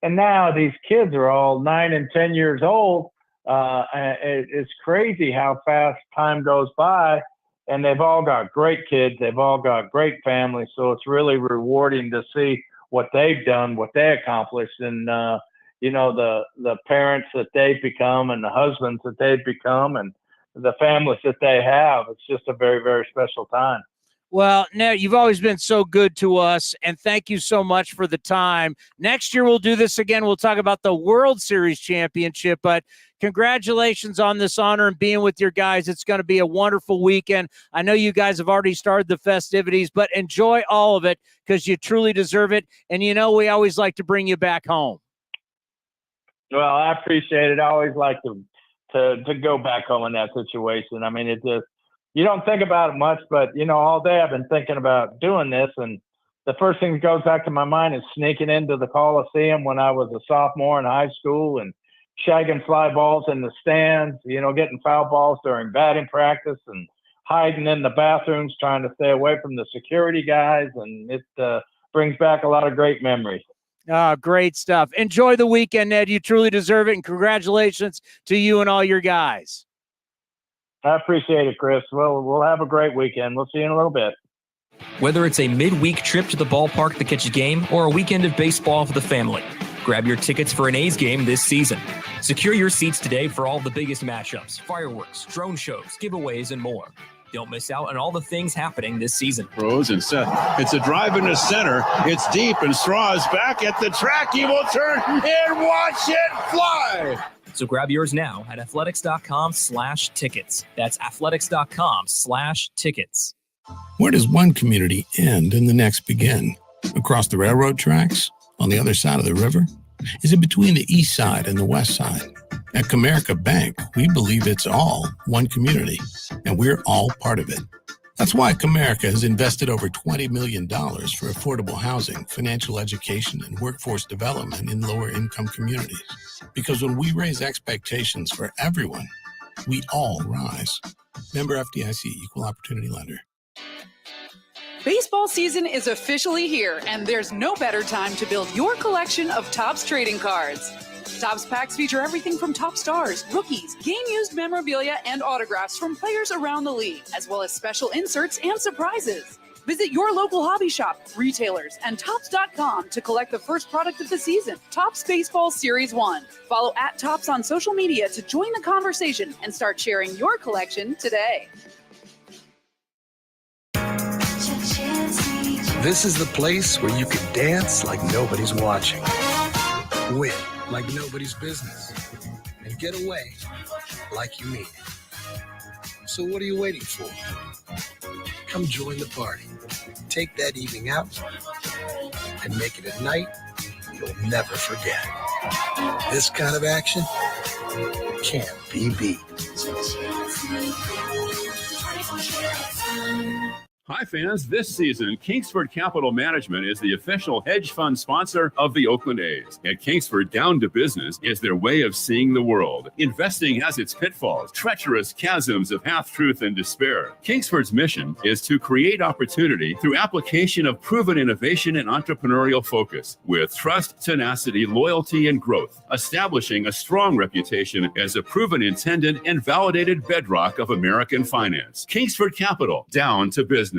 And now these kids are all 9 and 10 years old. It's crazy how fast time goes by. And they've all got great kids. They've all got great families. So it's really rewarding to see what they've done, what they accomplished, and, the parents that they've become and the husbands that they've become and the families that they have. It's just a very, very special time. Well, Ned, you've always been so good to us, and thank you so much for the time. Next year we'll do this again. We'll talk about the World Series championship, but congratulations on this honor and being with your guys. It's going to be a wonderful weekend. I know you guys have already started the festivities, but enjoy all of it because you truly deserve it, and we always like to bring you back home. Well, I appreciate it. I always like to go back home in that situation. I mean, it just, you don't think about it much, but, all day I've been thinking about doing this. And the first thing that goes back to my mind is sneaking into the Coliseum when I was a sophomore in high school and shagging fly balls in the stands, getting foul balls during batting practice and hiding in the bathrooms, trying to stay away from the security guys. And it brings back a lot of great memories. Oh, great stuff. Enjoy the weekend, Ned. You truly deserve it. And congratulations to you and all your guys. I appreciate it, Chris. Well, we'll have a great weekend. We'll see you in a little bit. Whether it's a midweek trip to the ballpark to catch a game or a weekend of baseball for the family, grab your tickets for an A's game this season. Secure your seats today for all the biggest matchups, fireworks, drone shows, giveaways, and more. Don't miss out on all the things happening this season. Throws and set. It's a drive into center. It's deep, and Straw is back at the track. He will turn and watch it fly. So grab yours now at athletics.com/tickets. That's athletics.com/tickets. Where does one community end and the next begin? Across the railroad tracks? On the other side of the river? Is it between the east side and the west side? At Comerica Bank, we believe it's all one community, and we're all part of it. That's why Comerica has invested over $20 million for affordable housing, financial education, and workforce development in lower-income communities. Because when we raise expectations for everyone, we all rise. Member FDIC, Equal Opportunity Lender. Baseball season is officially here, and there's no better time to build your collection of Topps trading cards. Topps packs feature everything from top stars, rookies, game-used memorabilia, and autographs from players around the league, as well as special inserts and surprises. Visit your local hobby shop, retailers, and Topps.com to collect the first product of the season, Topps Baseball Series 1. Follow @Topps on social media to join the conversation and start sharing your collection today. This is the place where you can dance like nobody's watching, win like nobody's business, and get away like you mean it. So what are you waiting for? Come join the party. Take that evening out and make it a night you'll never forget. This kind of action can't be beat. Hi, fans. This season, Kingsford Capital Management is the official hedge fund sponsor of the Oakland A's. At Kingsford, down to business is their way of seeing the world. Investing has its pitfalls, treacherous chasms of half-truth and despair. Kingsford's mission is to create opportunity through application of proven innovation and entrepreneurial focus with trust, tenacity, loyalty, and growth, establishing a strong reputation as a proven intended and validated bedrock of American finance. Kingsford Capital, down to business.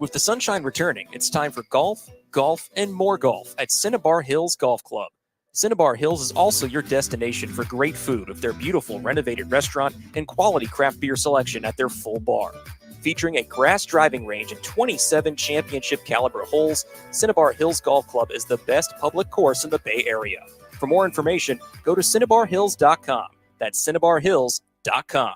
With the sunshine returning, it's time for golf, and more golf at Cinnabar Hills Golf Club. Cinnabar Hills is also your destination for great food with their beautiful renovated restaurant and quality craft beer selection at their full bar. Featuring a grass driving range and 27 championship caliber holes, Cinnabar Hills Golf Club is the best public course in the Bay Area. For more information, go to cinnabarhills.com. That's cinnabarhills.com.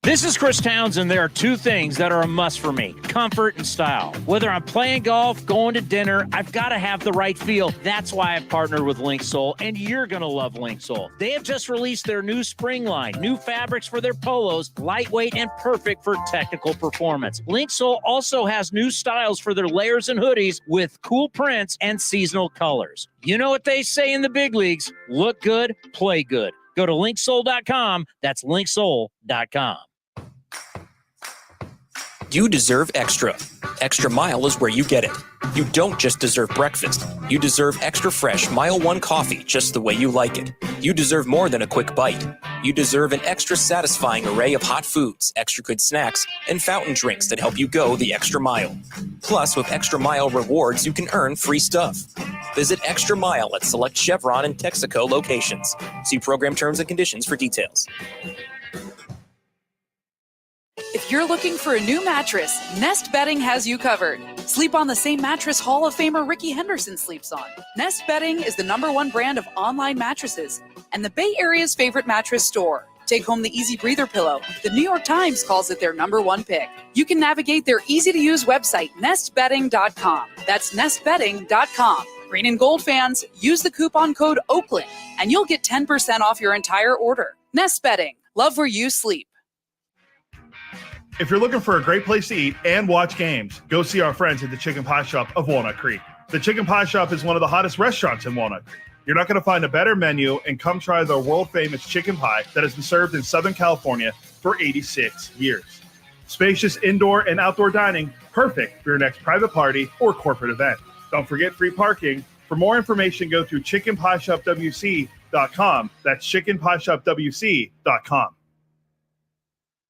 This is Chris Townsend. There are two things that are a must for me: comfort and style. Whether I'm playing golf, going to dinner, I've got to have the right feel. That's why I've partnered with Linksole, and you're going to love Linksole. They have just released their new spring line, new fabrics for their polos, lightweight and perfect for technical performance. Linksole also has new styles for their layers and hoodies with cool prints and seasonal colors. You know what they say in the big leagues: look good, play good. Go to linksole.com. That's linksole.com. You deserve extra. Extra Mile is where you get it. You don't just deserve breakfast. You deserve extra fresh Mile 1 coffee just the way you like it. You deserve more than a quick bite. You deserve an extra satisfying array of hot foods, extra good snacks, and fountain drinks that help you go the extra mile. Plus, with Extra Mile rewards, you can earn free stuff. Visit Extra Mile at select Chevron and Texaco locations. See program terms and conditions for details. If you're looking for a new mattress, Nest Bedding has you covered. Sleep on the same mattress Hall of Famer Ricky Henderson sleeps on. Nest Bedding is the #1 brand of online mattresses and the Bay Area's favorite mattress store. Take home the Easy Breather pillow. The New York Times calls it their #1 pick. You can navigate their easy-to-use website, nestbedding.com. That's nestbedding.com. Green and gold fans, use the coupon code Oakland, and you'll get 10% off your entire order. Nest Bedding. Love where you sleep. If you're looking for a great place to eat and watch games, go see our friends at the Chicken Pie Shop of Walnut Creek. The Chicken Pie Shop is one of the hottest restaurants in Walnut Creek. You're not going to find a better menu, and come try their world-famous chicken pie that has been served in Southern California for 86 years. Spacious indoor and outdoor dining, perfect for your next private party or corporate event. Don't forget free parking. For more information, go to chickenpieshopwc.com. That's chickenpieshopwc.com.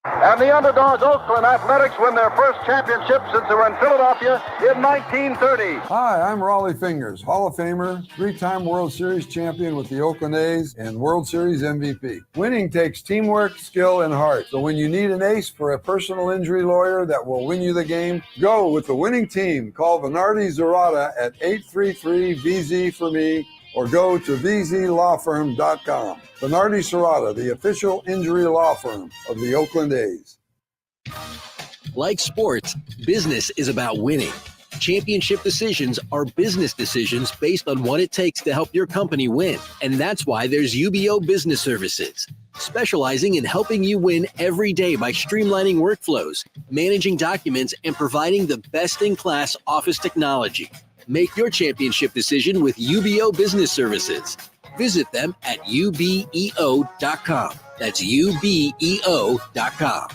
And the underdogs Oakland Athletics win their first championship since they were in Philadelphia in 1930. Hi, I'm Raleigh Fingers, Hall of Famer, 3-time World Series champion with the Oakland A's and World Series MVP. Winning takes teamwork, skill, and heart. So when you need an ace for a personal injury lawyer that will win you the game, go with the winning team. Call Venardi Zerata at 833-VZ-for-me or go to vzlawfirm.com. Venardi Zerata, the official injury law firm of the Oakland A's. Like sports, business is about winning. Championship decisions are business decisions based on what it takes to help your company win. And that's why there's UBO Business Services, specializing in helping you win every day by streamlining workflows, managing documents, and providing the best-in-class office technology. Make your championship decision with UBO Business Services. Visit them at ubeo.com. That's ubeo.com.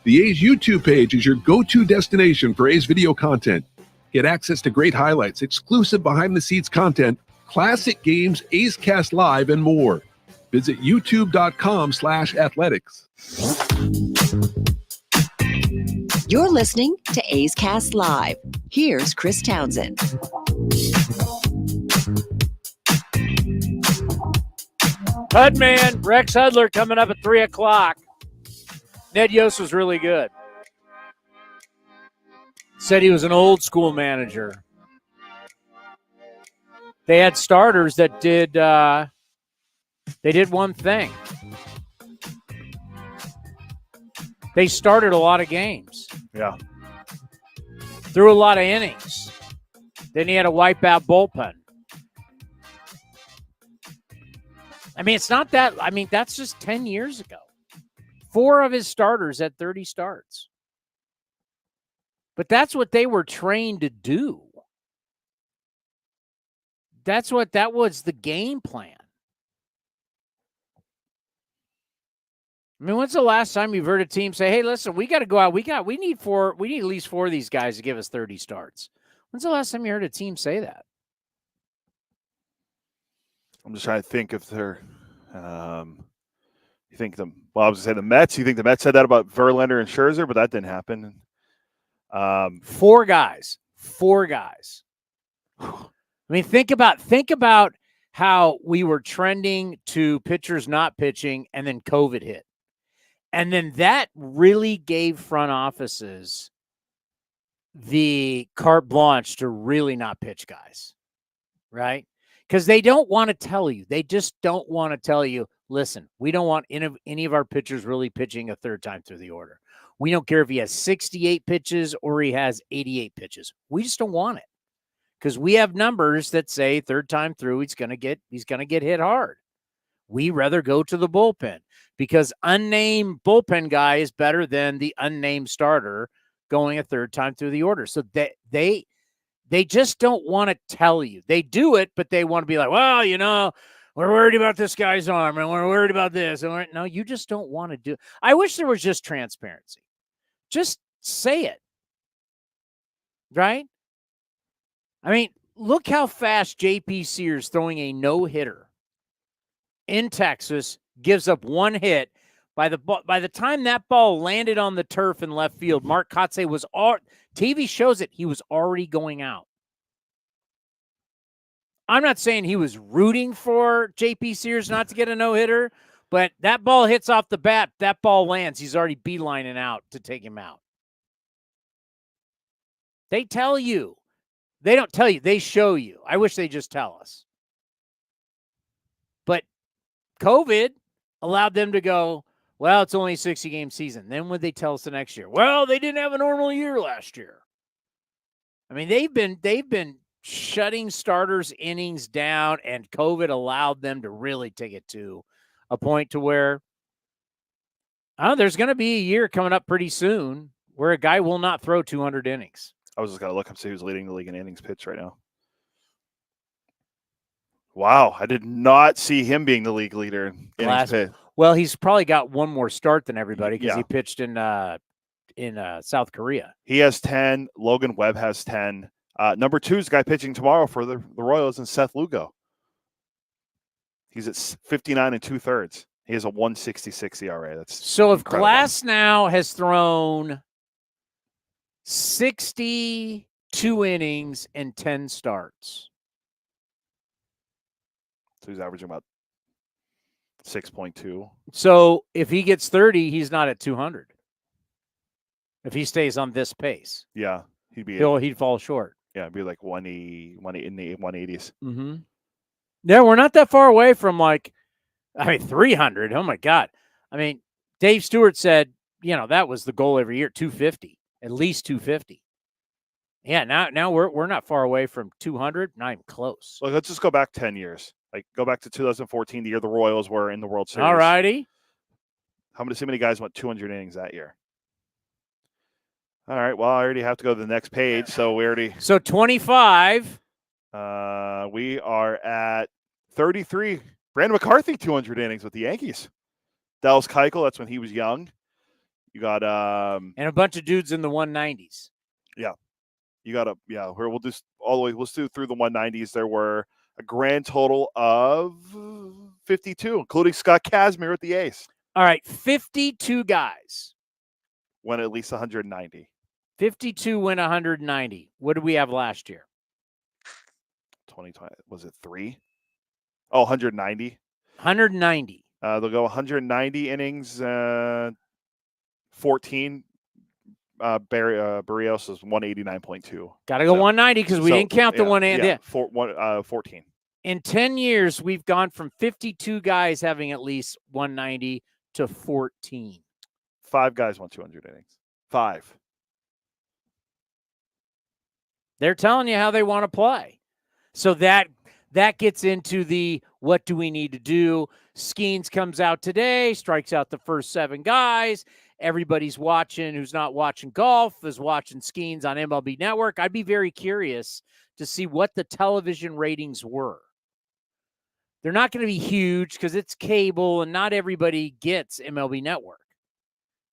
The A's YouTube page is your go-to destination for A's video content. Get access to great highlights, exclusive behind-the-scenes content, classic games, A's Cast Live, and more. Visit youtube.com/athletics. You're listening to A's Cast Live. Here's Chris Townsend. Hudman, Rex Hudler coming up at 3 o'clock. Ned Yost was really good. Said he was an old school manager. They had starters that did one thing. They started a lot of games. Yeah. Threw a lot of innings. Then he had a wipeout bullpen. I mean, it's not that. I mean, that's just 10 years ago. 4 of his starters had 30 starts. But that's what they were trained to do. That was the game plan. I mean, when's the last time you've heard a team say, hey, listen, we got to go out. We need at least 4 of these guys to give us 30 starts. When's the last time you heard a team say that? I'm just trying to think if they're I was going to say the Mets. You think the Mets said that about Verlander and Scherzer, but that didn't happen. 4 guys. I mean, think about how we were trending to pitchers not pitching, and then COVID hit. And then that really gave front offices the carte blanche to really not pitch guys, right? Because they don't want to tell you. They just don't want to tell you, listen, we don't want any of our pitchers really pitching a third time through the order. We don't care if he has 68 pitches or he has 88 pitches. We just don't want it. Because we have numbers that say third time through, he's gonna get hit hard. We rather go to the bullpen because unnamed bullpen guy is better than the unnamed starter going a third time through the order. So they just don't want to tell you. They do it, but they want to be like, well, we're worried about this guy's arm and we're worried about this. And no, you just don't want to do it. I wish there was just transparency. Just say it. Right? I mean, look how fast J.P. Sears throwing a no-hitter in Texas gives up 1 hit. By the time that ball landed on the turf in left field, Mark Kotsay was TV shows it, he was already going out. I'm not saying he was rooting for J.P. Sears not to get a no-hitter, but that ball hits off the bat, that ball lands, he's already beelining out to take him out. They tell you. They don't tell you. They show you. I wish they just tell us. But COVID allowed them to go, well, it's only a 60-game season. Then would they tell us the next year? Well, they didn't have a normal year last year. I mean, they've been shutting starters' innings down, and COVID allowed them to really take it to a point to where there's going to be a year coming up pretty soon where a guy will not throw 200 innings. I was just going to look up see who's leading the league in innings pitched right now. Wow, I did not see him being the league leader in innings pitched. Well, he's probably got one more start than everybody because he pitched in South Korea. He has 10. Logan Webb has 10. Number 2 is the guy pitching tomorrow for the Royals, and Seth Lugo. He's at 59 2/3. He has a 1.66 ERA. That's so. If incredible. Glass now has thrown 62 innings and 10 starts, So he's averaging about 6.2. So if he gets 30, he's not at 200. If he stays on this pace, Yeah, he'd fall short. Yeah, it'd be like 180 in the 180s. Mm-hmm. Yeah, we're not that far away from 300. Oh my God. I mean, Dave Stewart said, that was the goal every year, 250, at least 250. Yeah, now we're not far away from 200, not even close. Look, let's just go back 10 years. Like, go back to 2014, the year the Royals were in the World Series. All righty. How many guys went 200 innings that year? All right, well, I already have to go to the next page, so we already... So 25. We are at 33. Brandon McCarthy, 200 innings with the Yankees. Dallas Keuchel, that's when he was young. You got... and a bunch of dudes in the 190s. Yeah. You got we'll do all the way. Let's do through the 190s. There were a grand total of 52, including Scott Kazmir with the A's. All right, 52 guys. Went at least 190. 52 went 190. What did we have last year? 2020, was it 3? Oh, 190. 190. They'll go 190 innings, 14. Barrios is 189.2. Got to go 190 because we didn't count the 180. 14. In 10 years, we've gone from 52 guys having at least 190 to 14. 5 guys won 200 innings. 5. They're telling you how they want to play. So that gets into the what do we need to do. Skeens comes out today, strikes out the first 7 guys. Everybody's watching who's not watching golf is watching Skeens on MLB Network. I'd be very curious to see what the television ratings were. They're not going to be huge because it's cable and not everybody gets MLB Network.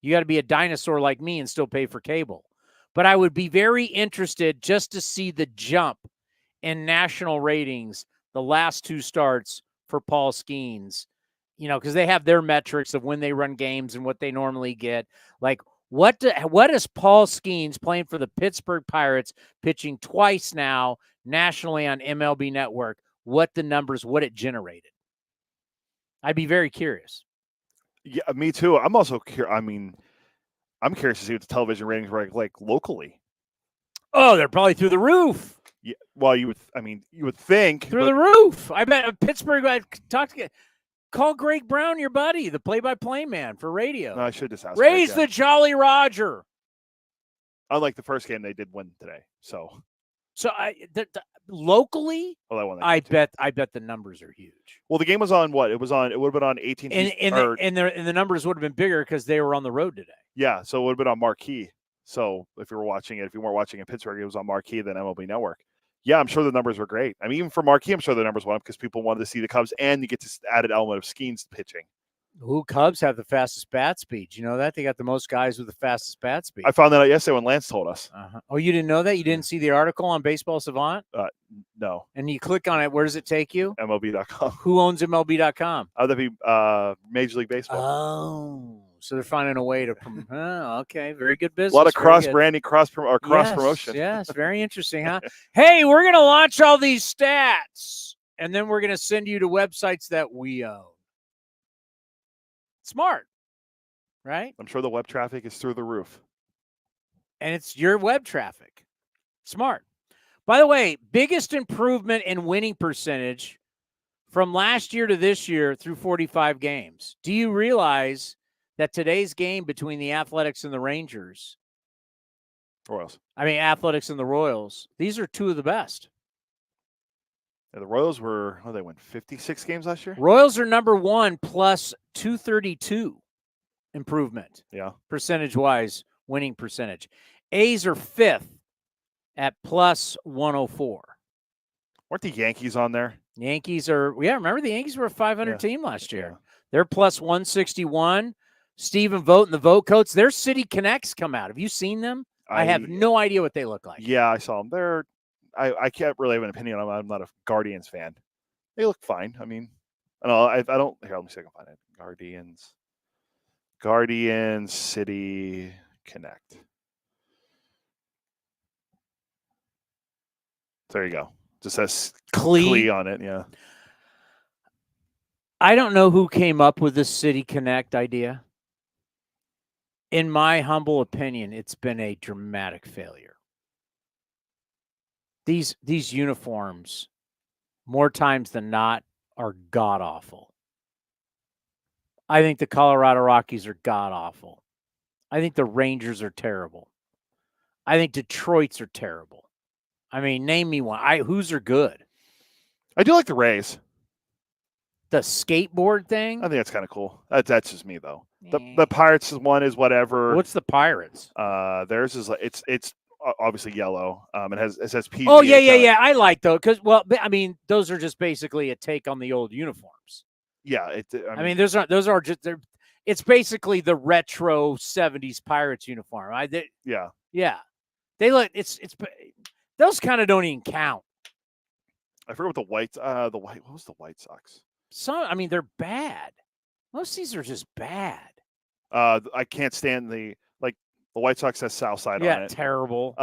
You got to be a dinosaur like me and still pay for cable. But I would be very interested just to see the jump in national ratings the last 2 starts for Paul Skeens. Because they have their metrics of when they run games and what they normally get. Like, what is Paul Skeens playing for the Pittsburgh Pirates, pitching twice now nationally on MLB Network, what it generated? I'd be very curious. Yeah, me too. I'm also curious. I mean, I'm curious to see what the television ratings were like locally. Oh, they're probably through the roof. Yeah. Well, you would think through the roof. I bet Pittsburgh. I talked to. Call Greg Brown, your buddy, the play-by-play man for radio. No, I should just ask. Raise the Jolly Roger. Unlike the first game, they did win today. So locally, I bet the numbers are huge. Well, the game was on what? It would have been on 18. And the numbers would have been bigger because they were on the road today. Yeah, so it would have been on Marquee. So if you weren't watching in Pittsburgh, it was on Marquee, then MLB Network. Yeah, I'm sure the numbers were great. I mean, even for Marquee, I'm sure the numbers went up because people wanted to see the Cubs, and you get this added element of Skeens pitching. Cubs have the fastest bat speed. You know that? They got the most guys with the fastest bat speed. I found that out yesterday when Lance told us. Uh-huh. Oh, you didn't know that? You didn't see the article on Baseball Savant? No. And you click on it. Where does it take you? MLB.com. Who owns MLB.com? That'd be Major League Baseball. Oh. So they're finding a way to okay, very good business. A lot of cross-branding, cross-promotion. Yes, very interesting, huh? Hey, we're going to launch all these stats, and then we're going to send you to websites that we own. Smart, right? I'm sure the web traffic is through the roof. And it's your web traffic. Smart. By the way, biggest improvement in winning percentage from last year to this year through 45 games. Do you realize that today's game between the Athletics and the Rangers, Athletics and the Royals, these are 2 of the best. Yeah, the Royals they won 56 games last year? Royals are number 1 plus 232 improvement. Yeah. Percentage-wise, winning percentage. A's are 5th at plus 104. Weren't the Yankees on there? Yankees are, remember the Yankees were a 500 team last year. Yeah. They're plus 161. Stephen Vogt and the Vote Coats, their City Connects come out. Have you seen them? I have no idea what they look like. Yeah, I saw them. I can't really have an opinion on them. I'm not a Guardians fan. They look fine. I mean, No, I don't. Here, let me see if I can find it. Guardians City Connect. There you go. Just says Clee on it. Yeah. I don't know who came up with this City Connect idea. In my humble opinion, it's been a dramatic failure. These uniforms, more times than not, are god-awful. I think the Colorado Rockies are god-awful. I think the Rangers are terrible. I think Detroit's are terrible. I mean, name me one. Whose are good? I do like the Rays. The skateboard thing? I think that's kind of cool. That's just me, though. The Pirates one is whatever. What's the Pirates? Theirs is like it's obviously yellow. It says PG. Oh yeah. I like those because those are just basically a take on the old uniforms. Yeah, those are just it's basically the retro 70s Pirates uniform. Yeah. They look it's those kind of don't even count. I forget what what was the White Sox? They're bad. Most of these are just bad. I can't stand the White Sox has Southside on it. Yeah, terrible.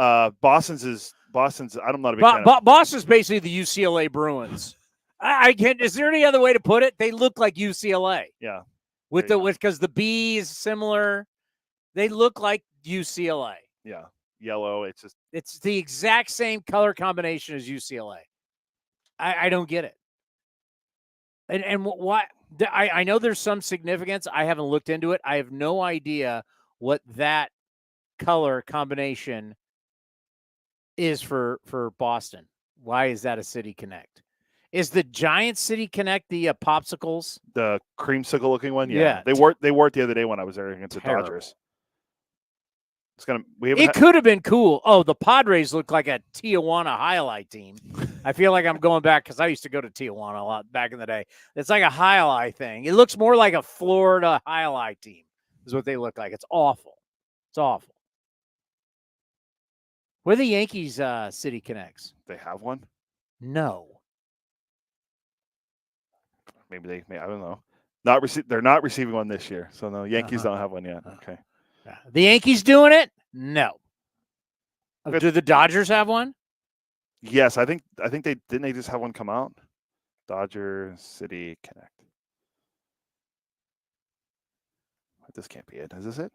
Boston's. I'm not a big fan of. Boston's basically the UCLA Bruins. I can't. Is there any other way to put it? They look like UCLA. Yeah. Because the B is similar. They look like UCLA. Yeah. Yellow. It's the exact same color combination as UCLA. I don't get it. And why? I know there's some significance. I haven't looked into it. I have no idea what that color combination is for Boston. Why is that a City Connect? Is the Giant City Connect the popsicles? The creamsicle looking one? Yeah. They wore it the other day when I was there against the Dodgers. It could have been cool. Oh, the Padres look like a Tijuana highlight team. I feel like I'm going back because I used to go to Tijuana a lot back in the day. It's like a highlight thing. It looks more like a Florida highlight team is what they look like. It's awful. It's awful. Where are the Yankees City Connects? They have one? No. Maybe I don't know. They're not receiving one this year. So no, Yankees don't have one yet. Okay. The Yankees doing it? No. Do the Dodgers have one? Yes, I think they didn't. They just have one come out. Dodger City Connect. This can't be it. Is this it?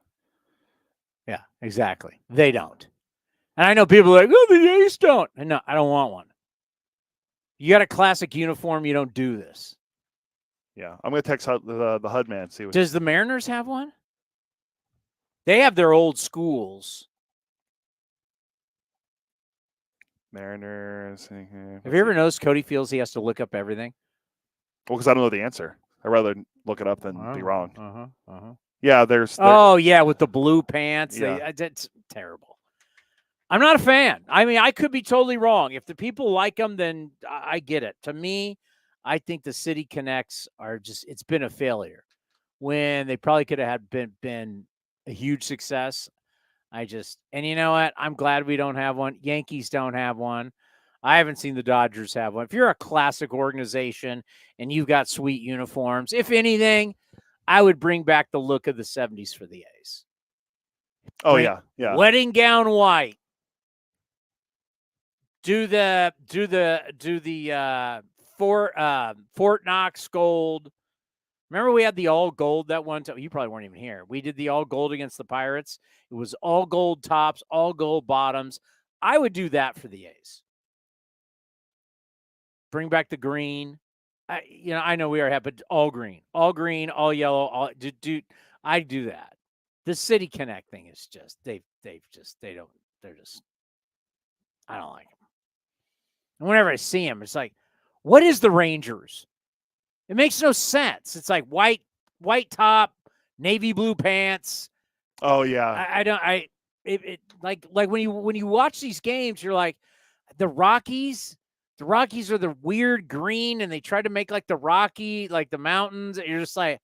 Yeah, exactly. They don't. And I know people are like, oh, the A's don't. And no, I don't want one. You got a classic uniform. You don't do this. Yeah, I'm going to text the HUD man. See what. Does the Mariners have one? They have their old schools. Mariners. Have you ever noticed Cody feels he has to look up everything? Well, because I don't know the answer. I'd rather look it up than be wrong. Uh-huh. Yeah, there's. Oh, yeah, with the blue pants. Yeah. That's terrible. I'm not a fan. I could be totally wrong. If the people like them, then I get it. To me, I think the City Connects are it's been a failure when they probably could have been a huge success. And you know what? I'm glad we don't have one. Yankees don't have one. I haven't seen the Dodgers have one. If you're a classic organization and you've got sweet uniforms, if anything, I would bring back the look of the 70s for the A's. Oh, yeah. Wedding gown white. Do the Fort Knox gold. Remember we had the all gold that one time? You probably weren't even here. We did the all gold against the Pirates. It was all gold tops, all gold bottoms. I would do that for the A's. Bring back the green. I know we already have, but all green, all yellow. I'd do that. The City Connect thing is just I don't like them. And whenever I see them, it's like, what is the Rangers? It makes no sense. It's like white top, navy blue pants. Oh yeah. Like when you watch these games, you're like, the Rockies are the weird green, and they try to make like the Rocky, like the mountains. And you're just like,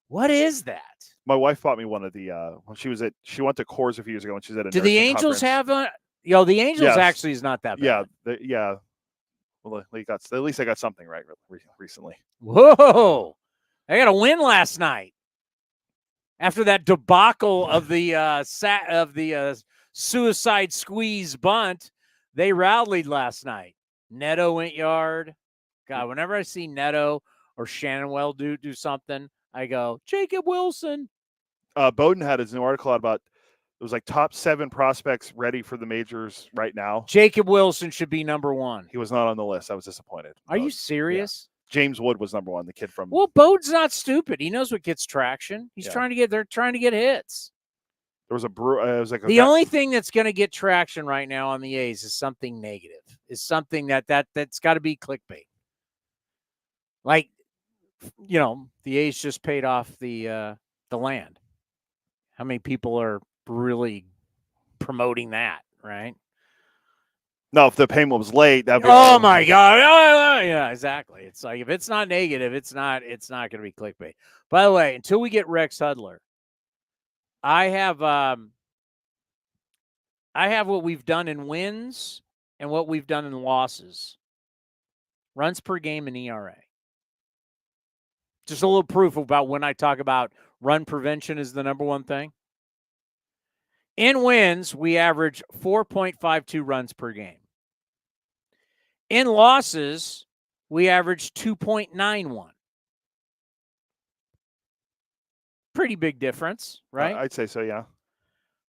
what is that? My wife bought me one of the when she went to Coors a few years ago when she was at a. Do the Angels have one? The Angels actually is not that bad. Yeah. Well, at least I got something right recently. Whoa! I got a win last night. After that debacle of the suicide squeeze bunt, they rallied last night. Neto went yard. God, whenever I see Neto or Shannonwell do something, I go, Jacob Wilson. Bowden had his new article out about it was like top 7 prospects ready for the majors right now. Jacob Wilson should be number 1. He was not on the list. I was disappointed. Are you serious? Yeah. James Wood was number 1, the kid from. Well, Bowden's not stupid. He knows what gets traction. They're trying to get hits. There was the only thing that's going to get traction right now on the A's is something negative. Is something that's got to be clickbait. Like, the A's just paid off the land. How many people are really promoting that, right? No, if the payment was late, that'd be. Oh my God! Yeah, exactly. It's like if it's not negative, it's not going to be clickbait. By the way, until we get Rex Hudler, I have what we've done in wins and what we've done in losses. Runs per game and ERA. Just a little proof about when I talk about run prevention is the number one thing. In wins, we average 4.52 runs per game. In losses, we average 2.91. Pretty big difference, right? I'd say so, yeah.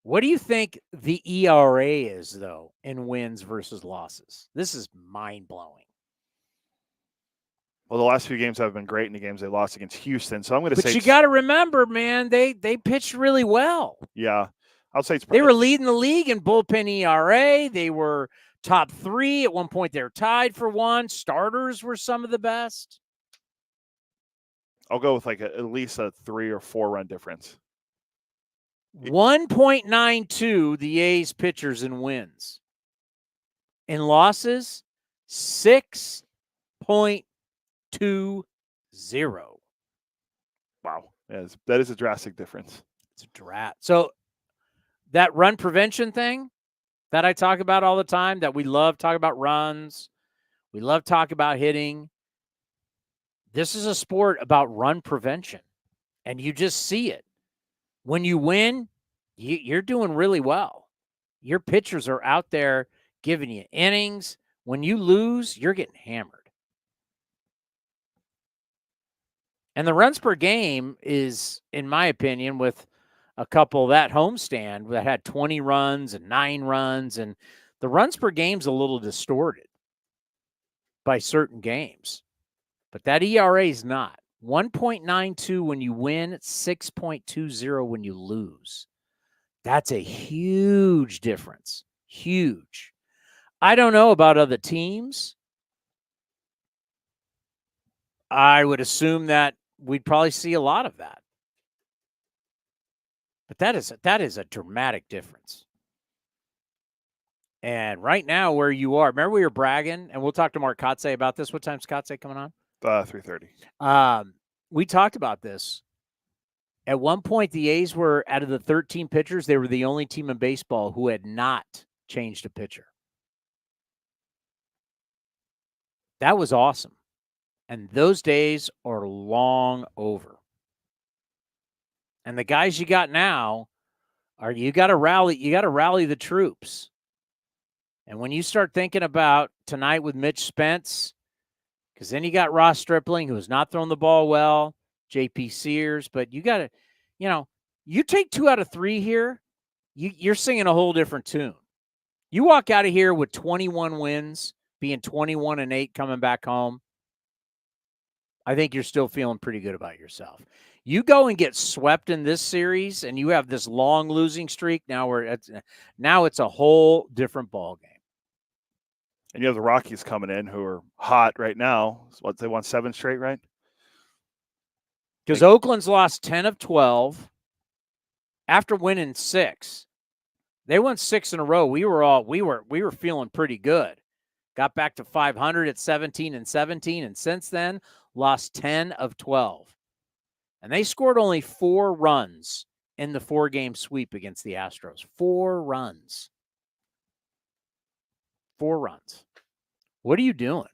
What do you think the ERA is, though, in wins versus losses? This is mind-blowing. Well, the last few games have been great in the games they lost against Houston, so I'm going to say. But you got to remember, man, they pitched really well. Yeah, I'll say they were leading the league in bullpen ERA. They were top 3. At one point, they were tied for 1. Starters were some of the best. I'll go with at least a 3 or 4 run difference. 1.92 the A's pitchers in wins. In losses, 6.20. Wow. Yeah, that is a drastic difference. It's a drat. So that run prevention thing that I talk about all the time, that we love talking about runs, we love talking about hitting. This is a sport about run prevention, and you just see it. When you win, you're doing really well. Your pitchers are out there giving you innings. When you lose, you're getting hammered. And the runs per game is, in my opinion, with a couple that homestand that had 20 runs and 9 runs, and the runs per game's a little distorted by certain games. But that ERA is not. 1.92 when you win, 6.20 when you lose. That's a huge difference. Huge. I don't know about other teams. I would assume that we'd probably see a lot of that. But that is a dramatic difference. And right now where you are, remember we were bragging, and we'll talk to Mark Kotsay about this. What time's Kotsay coming on? 3:30. We talked about this. At one point, the A's were, out of the 13 pitchers, they were the only team in baseball who had not changed a pitcher. That was awesome. And those days are long over. And the guys you got now you got to rally the troops. And when you start thinking about tonight with Mitch Spence, because then you got Ross Stripling, who has not thrown the ball well, J.P. Sears, but you got to, you take 2 out of 3 here, you're singing a whole different tune. You walk out of here with 21 wins, being 21-8, coming back home, I think you're still feeling pretty good about yourself. You go and get swept in this series, and you have this long losing streak. Now it's a whole different ball game. And you have the Rockies coming in, who are hot right now. What, they won 7 straight, right? Because Oakland's lost 10 of 12 after winning 6. They won 6 in a row. We were feeling pretty good. Got back to 500 at 17-17, and since then lost 10 of 12. And they scored only 4 runs in the 4-game sweep against the Astros. 4 runs. 4 runs. What are you doing?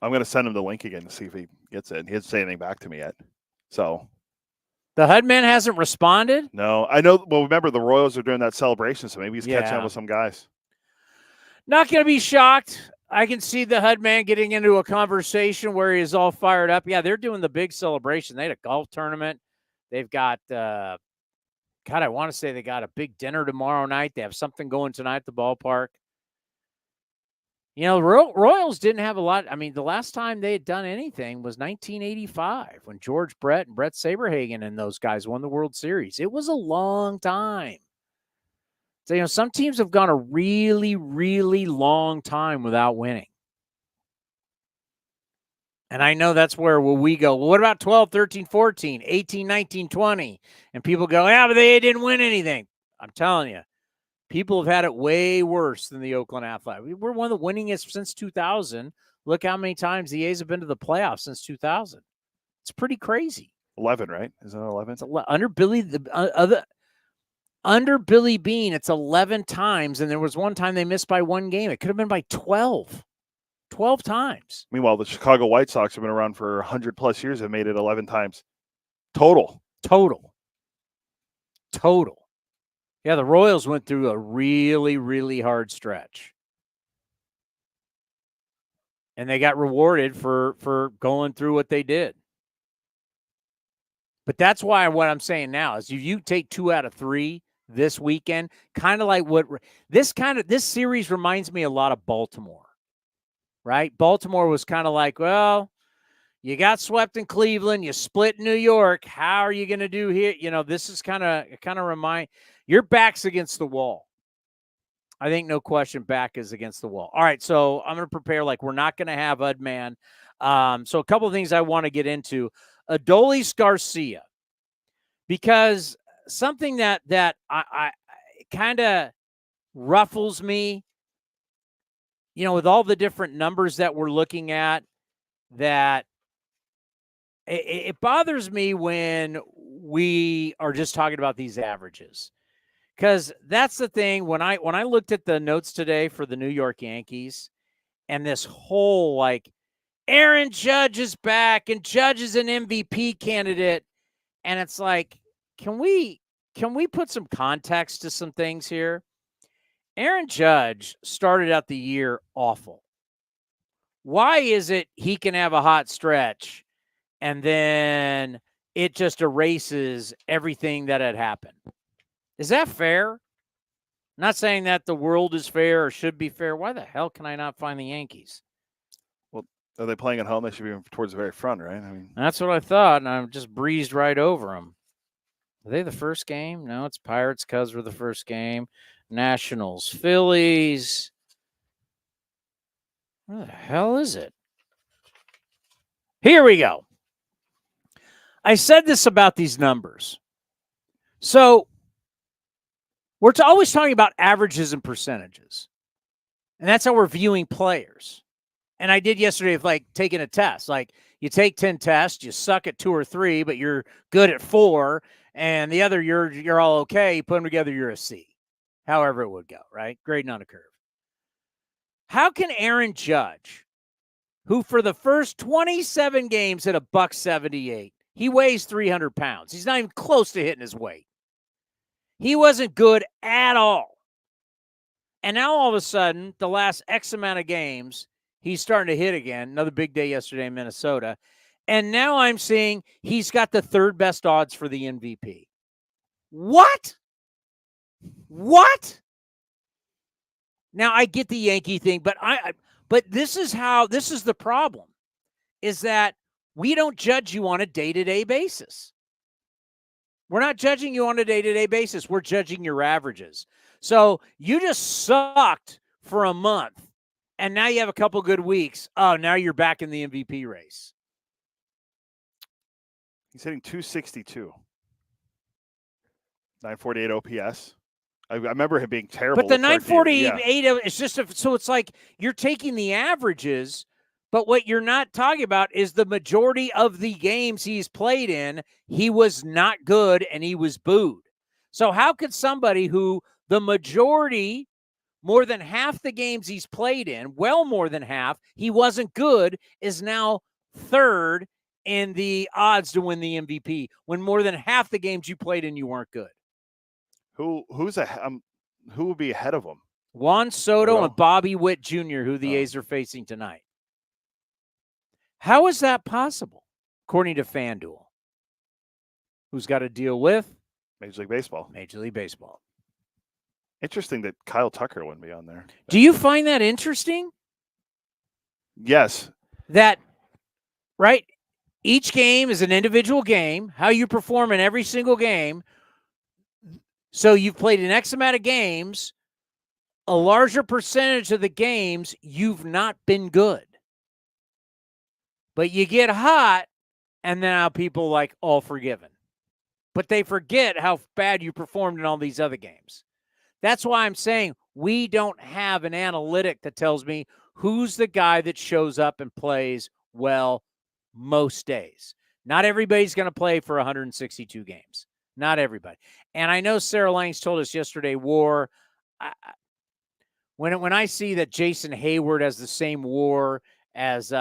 I'm going to send him the link again to see if he gets it. He hasn't said anything back to me yet. So the HUD man hasn't responded? No, I know. Well, remember the Royals are doing that celebration, so maybe he's catching up with some guys. Not going to be shocked. I can see the HUD man getting into a conversation where he is all fired up. Yeah, they're doing the big celebration. They had a golf tournament. They've got, God, I want to say they got a big dinner tomorrow night. They have something going tonight at the ballpark. You know, Royals didn't have a lot. I mean, the last time they had done anything was 1985 when George Brett and Brett Saberhagen and those guys won the World Series. It was a long time. So, you know, some teams have gone a really, really long time without winning. And I know that's where we go, well, what about 12, 13, 14, 18, 19, 20? And people go, yeah, but they didn't win anything. I'm telling you. People have had it way worse than the Oakland Athletics. We're one of the winningest since 2000. Look how many times the A's have been to the playoffs since 2000. It's pretty crazy. 11, right? Isn't it 11? It's under Billy Bean, it's 11 times, and there was one time they missed by one game. It could have been by 12. 12 times. Meanwhile, the Chicago White Sox have been around for 100-plus years and made it 11 times. Total. Yeah, the Royals went through a really, really hard stretch. And they got rewarded for going through what they did. But that's why what I'm saying now is if you take 2 out of 3 this weekend, kind of like this series reminds me a lot of Baltimore. Right? Baltimore was kind of like, well, you got swept in Cleveland, you split in New York. How are you going to do here? You know, this is kind of remind your back's against the wall. I think no question back is against the wall. All right, so I'm going to prepare like we're not going to have Udman. So a couple of things I want to get into. Adolis Garcia, because something that I kind of ruffles me, you know, with all the different numbers that we're looking at, that it bothers me when we are just talking about these averages. Because that's the thing, when I looked at the notes today for the New York Yankees and this whole, like, Aaron Judge is back and Judge is an MVP candidate, and it's like, can we put some context to some things here? Aaron Judge started out the year awful. Why is it he can have a hot stretch and then it just erases everything that had happened? Is that fair? I'm not saying that the world is fair or should be fair. Why the hell can I not find the Yankees? Well, are they playing at home? They should be towards the very front, right? I mean, that's what I thought, and I just breezed right over them. Are they the first game? No, it's Pirates, Cubs were the first game. Nationals, Phillies. Where the hell is it? Here we go. I said this about these numbers. So we're always talking about averages and percentages. And that's how we're viewing players. And I did yesterday with like taking a test. Like you take 10 tests, you suck at 2 or 3, but you're good at 4. And the other, you're all okay. You put them together, you're a C. However it would go, right? Grading on a curve. How can Aaron Judge, who for the first 27 games hit a $178, he weighs 300 pounds. He's not even close to hitting his weight. He wasn't good at all. And now all of a sudden, the last X amount of games, he's starting to hit again. Another big day yesterday in Minnesota. And now I'm seeing he's got the 3rd best odds for the MVP. What? Now I get the Yankee thing, but this is the problem, is that we don't judge you on a day-to-day basis. We're not judging you on a day-to-day basis. We're judging your averages. So you just sucked for a month, and now you have a couple good weeks. Oh, now you're back in the MVP race. He's hitting 262. 948 OPS. I remember him being terrible. But the 948 is just so it's like you're taking the averages, but what you're not talking about is the majority of the games he's played in, he was not good and he was booed. So how could somebody who the majority, more than half the games he's played in, well more than half, he wasn't good, is now third in the odds to win the MVP when more than half the games you played in, you weren't good. Who would be ahead of him? Juan Soto and Bobby Witt Jr., who the A's are facing tonight. How is that possible? According to FanDuel. Who's got to deal with? Major League Baseball. Major League Baseball. Interesting that Kyle Tucker wouldn't be on there. Do you find that interesting? Yes. That, right? Each game is an individual game. How you perform in every single game. So you've played an X amount of games. A larger percentage of the games, you've not been good. But you get hot, and then now people like all forgiven. But they forget how bad you performed in all these other games. That's why I'm saying we don't have an analytic that tells me who's the guy that shows up and plays well most days. Not everybody's going to play for 162 games. Not everybody. And I know Sarah Langs told us yesterday, WAR. When I see that Jason Hayward has the same WAR as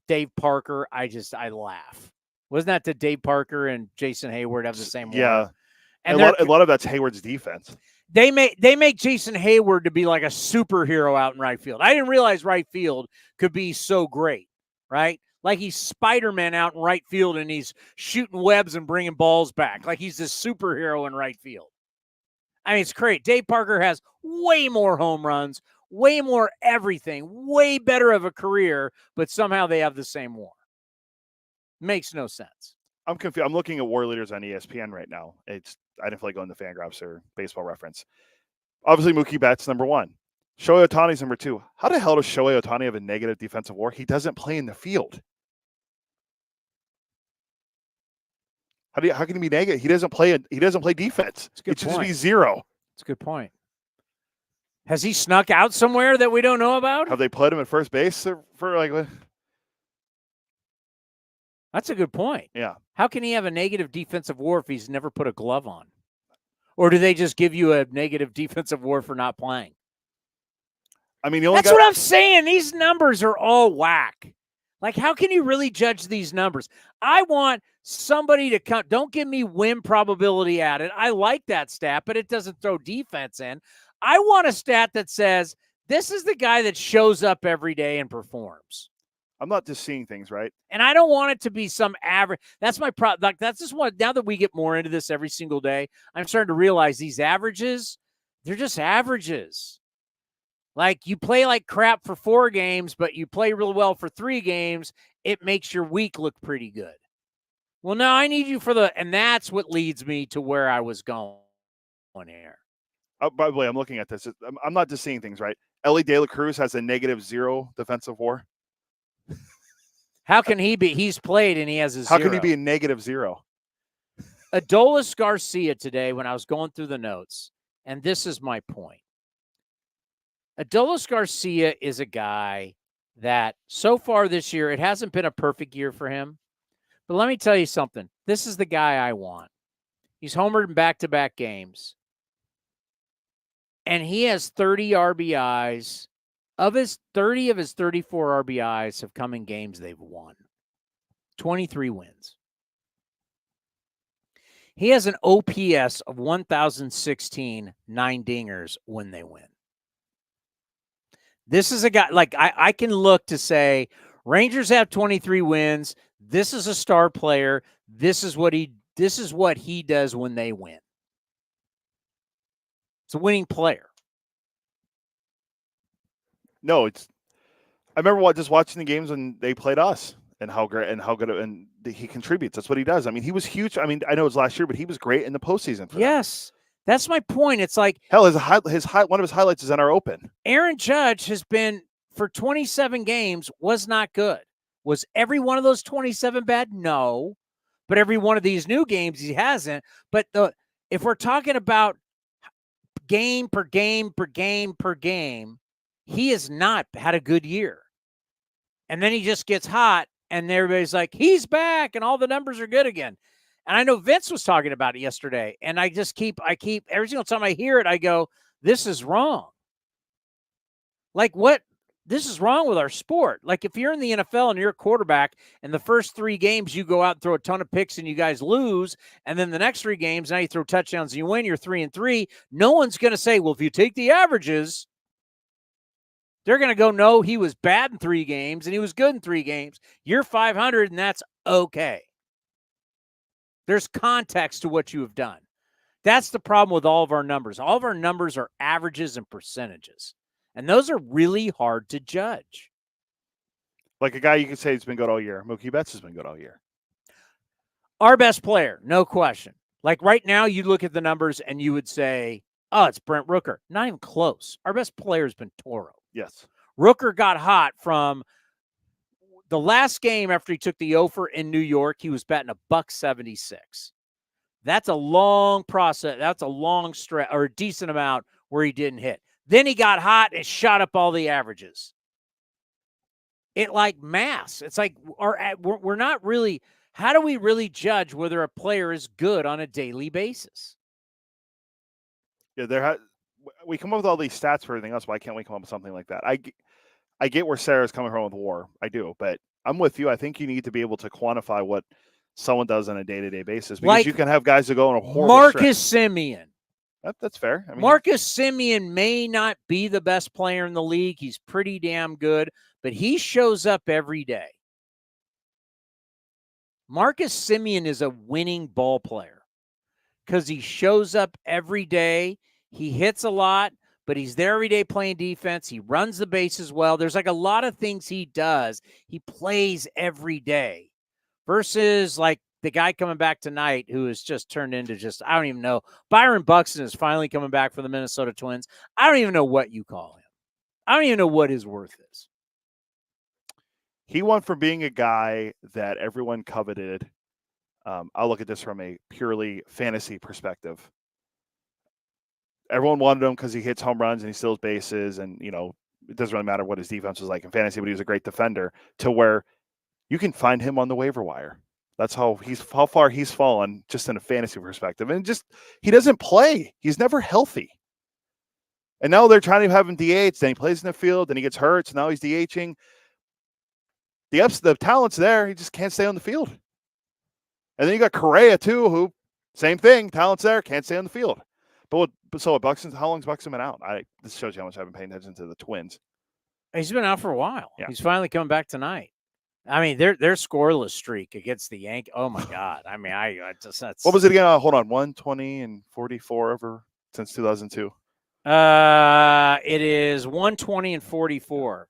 Dave Parker, I laugh. Wasn't that the Dave Parker and Jason Hayward have the same WAR? Yeah. And a lot of that's Hayward's defense. They make Jason Hayward to be like a superhero out in right field. I didn't realize right field could be so great, right? Like he's Spider-Man out in right field and he's shooting webs and bringing balls back. Like he's this superhero in right field. I mean, it's great. Dave Parker has way more home runs, way more everything, way better of a career, but somehow they have the same WAR. Makes no sense. I'm confused. I'm looking at WAR leaders on ESPN right now. I didn't feel like going to Fangraphs or Baseball Reference. Obviously, Mookie Betts number 1. Shohei Ohtani's number 2. How the hell does Shohei Ohtani have a negative defensive WAR? He doesn't play in the field. How can he be negative? He doesn't play defense. It should be 0. That's a good point. Has he snuck out somewhere that we don't know about? Have they played him at first base for like? That's a good point. Yeah. How can he have a negative defensive WAR if he's never put a glove on? Or do they just give you a negative defensive WAR for not playing? I mean, that's what I'm saying. These numbers are all whack. Like, how can you really judge these numbers? I want somebody to come. Don't give me win probability at it. I like that stat, but it doesn't throw defense in. I want a stat that says this is the guy that shows up every day and performs. I'm not just seeing things, right? And I don't want it to be some average. That's my problem. Like, that's just what, now that we get more into this every single day, I'm starting to realize these averages, they're just averages. Like, you play like crap for 4 games, but you play real well for 3 games, it makes your week look pretty good. Well, no, I need you and that's what leads me to where I was going here. Oh, by the way, I'm looking at this. I'm not just seeing things, right? Ellie De La Cruz has a -0 defensive WAR. How can he be? He's played and he has a 0. How can he be a -0? Adolis Garcia today, when I was going through the notes, and this is my point. Adolis Garcia is a guy that so far this year, it hasn't been a perfect year for him. But let me tell you something. This is the guy I want. He's homered in back-to-back games. And he has 30 RBIs. Of his 30 of his 34 RBIs have come in games they've won. 23 wins. He has an OPS of 1,016, 9 dingers when they win. This is a guy, like, I can look to say, Rangers have 23 wins. This is a star player. This is what he does when they win. It's a winning player. No, I remember just watching the games when they played us and how great and how good and he contributes. That's what he does. I mean, he was huge. I mean, I know it was last year, but he was great in the postseason. Yes, that's my point. It's like, hell, one of his highlights is in our open. Aaron Judge has been for 27 games was not good. Was every one of those 27 bad? No, but every one of these new games he hasn't. But if we're talking about game per game per game per game, he has not had a good year. And then he just gets hot and everybody's like, he's back and all the numbers are good again. And I know Vince was talking about it yesterday. And I keep every single time I hear it, I go, this is wrong. Like, what? This is wrong with our sport. Like, if you're in the NFL and you're a quarterback and the first 3 games you go out and throw a ton of picks and you guys lose, and then the next 3 games, now you throw touchdowns and you win, you're 3-3, no one's going to say, well, if you take the averages, they're going to go, no, he was bad in 3 games and he was good in 3 games. You're 500 and that's okay. There's context to what you have done. That's the problem with all of our numbers. All of our numbers are averages and percentages. And those are really hard to judge. Like a guy you could say has been good all year. Mookie Betts has been good all year. Our best player, no question. Like right now, you look at the numbers and you would say, oh, it's Brent Rooker. Not even close. Our best player has been Toro. Yes. Rooker got hot from the last game after he took the offer in New York. He was batting $176. That's a long process. That's a long stretch or a decent amount where he didn't hit. Then he got hot and shot up all the averages. It like mass. It's like we're not really. How do we really judge whether a player is good on a daily basis? Yeah, we come up with all these stats for everything else. Why can't we come up with something like that? I get where Sarah's coming from with WAR. I do, but I'm with you. I think you need to be able to quantify what someone does on a day-to-day basis because like you can have guys that go on a horrible Marcus stretch. Semien. That's fair. I mean, Marcus Semien may not be the best player in the league. He's pretty damn good, but he shows up every day. Marcus Semien is a winning ball player because he shows up every day. He hits a lot, but he's there every day playing defense. He runs the bases well. There's like a lot of things he does. He plays every day versus like the guy coming back tonight who has just turned into just, I don't even know. Byron Buxton is finally coming back for the Minnesota Twins. I don't even know what you call him. I don't even know what his worth is. He went from being a guy that everyone coveted. I'll look at this from a purely fantasy perspective. Everyone wanted him because he hits home runs and he steals bases. And, you know, it doesn't really matter what his defense was like in fantasy, but he was a great defender to where you can find him on the waiver wire. That's how far he's fallen just in a fantasy perspective. And just, he doesn't play. He's never healthy. And now they're trying to have him DH. Then he plays in the field. Then he gets hurt. So now he's DHing. The talent's there. He just can't stay on the field. And then you got Correa too, who same thing. Talent's there. Can't stay on the field. But Buxton, how long's Buxton been out? This shows you how much I've been paying attention to the Twins. He's been out for a while. Yeah. He's finally coming back tonight. I mean, their scoreless streak against the Yankees. Oh my God! I mean, I just that's what was it again? Hold on, 120 and 44 over since 2002. It is 120 and 44.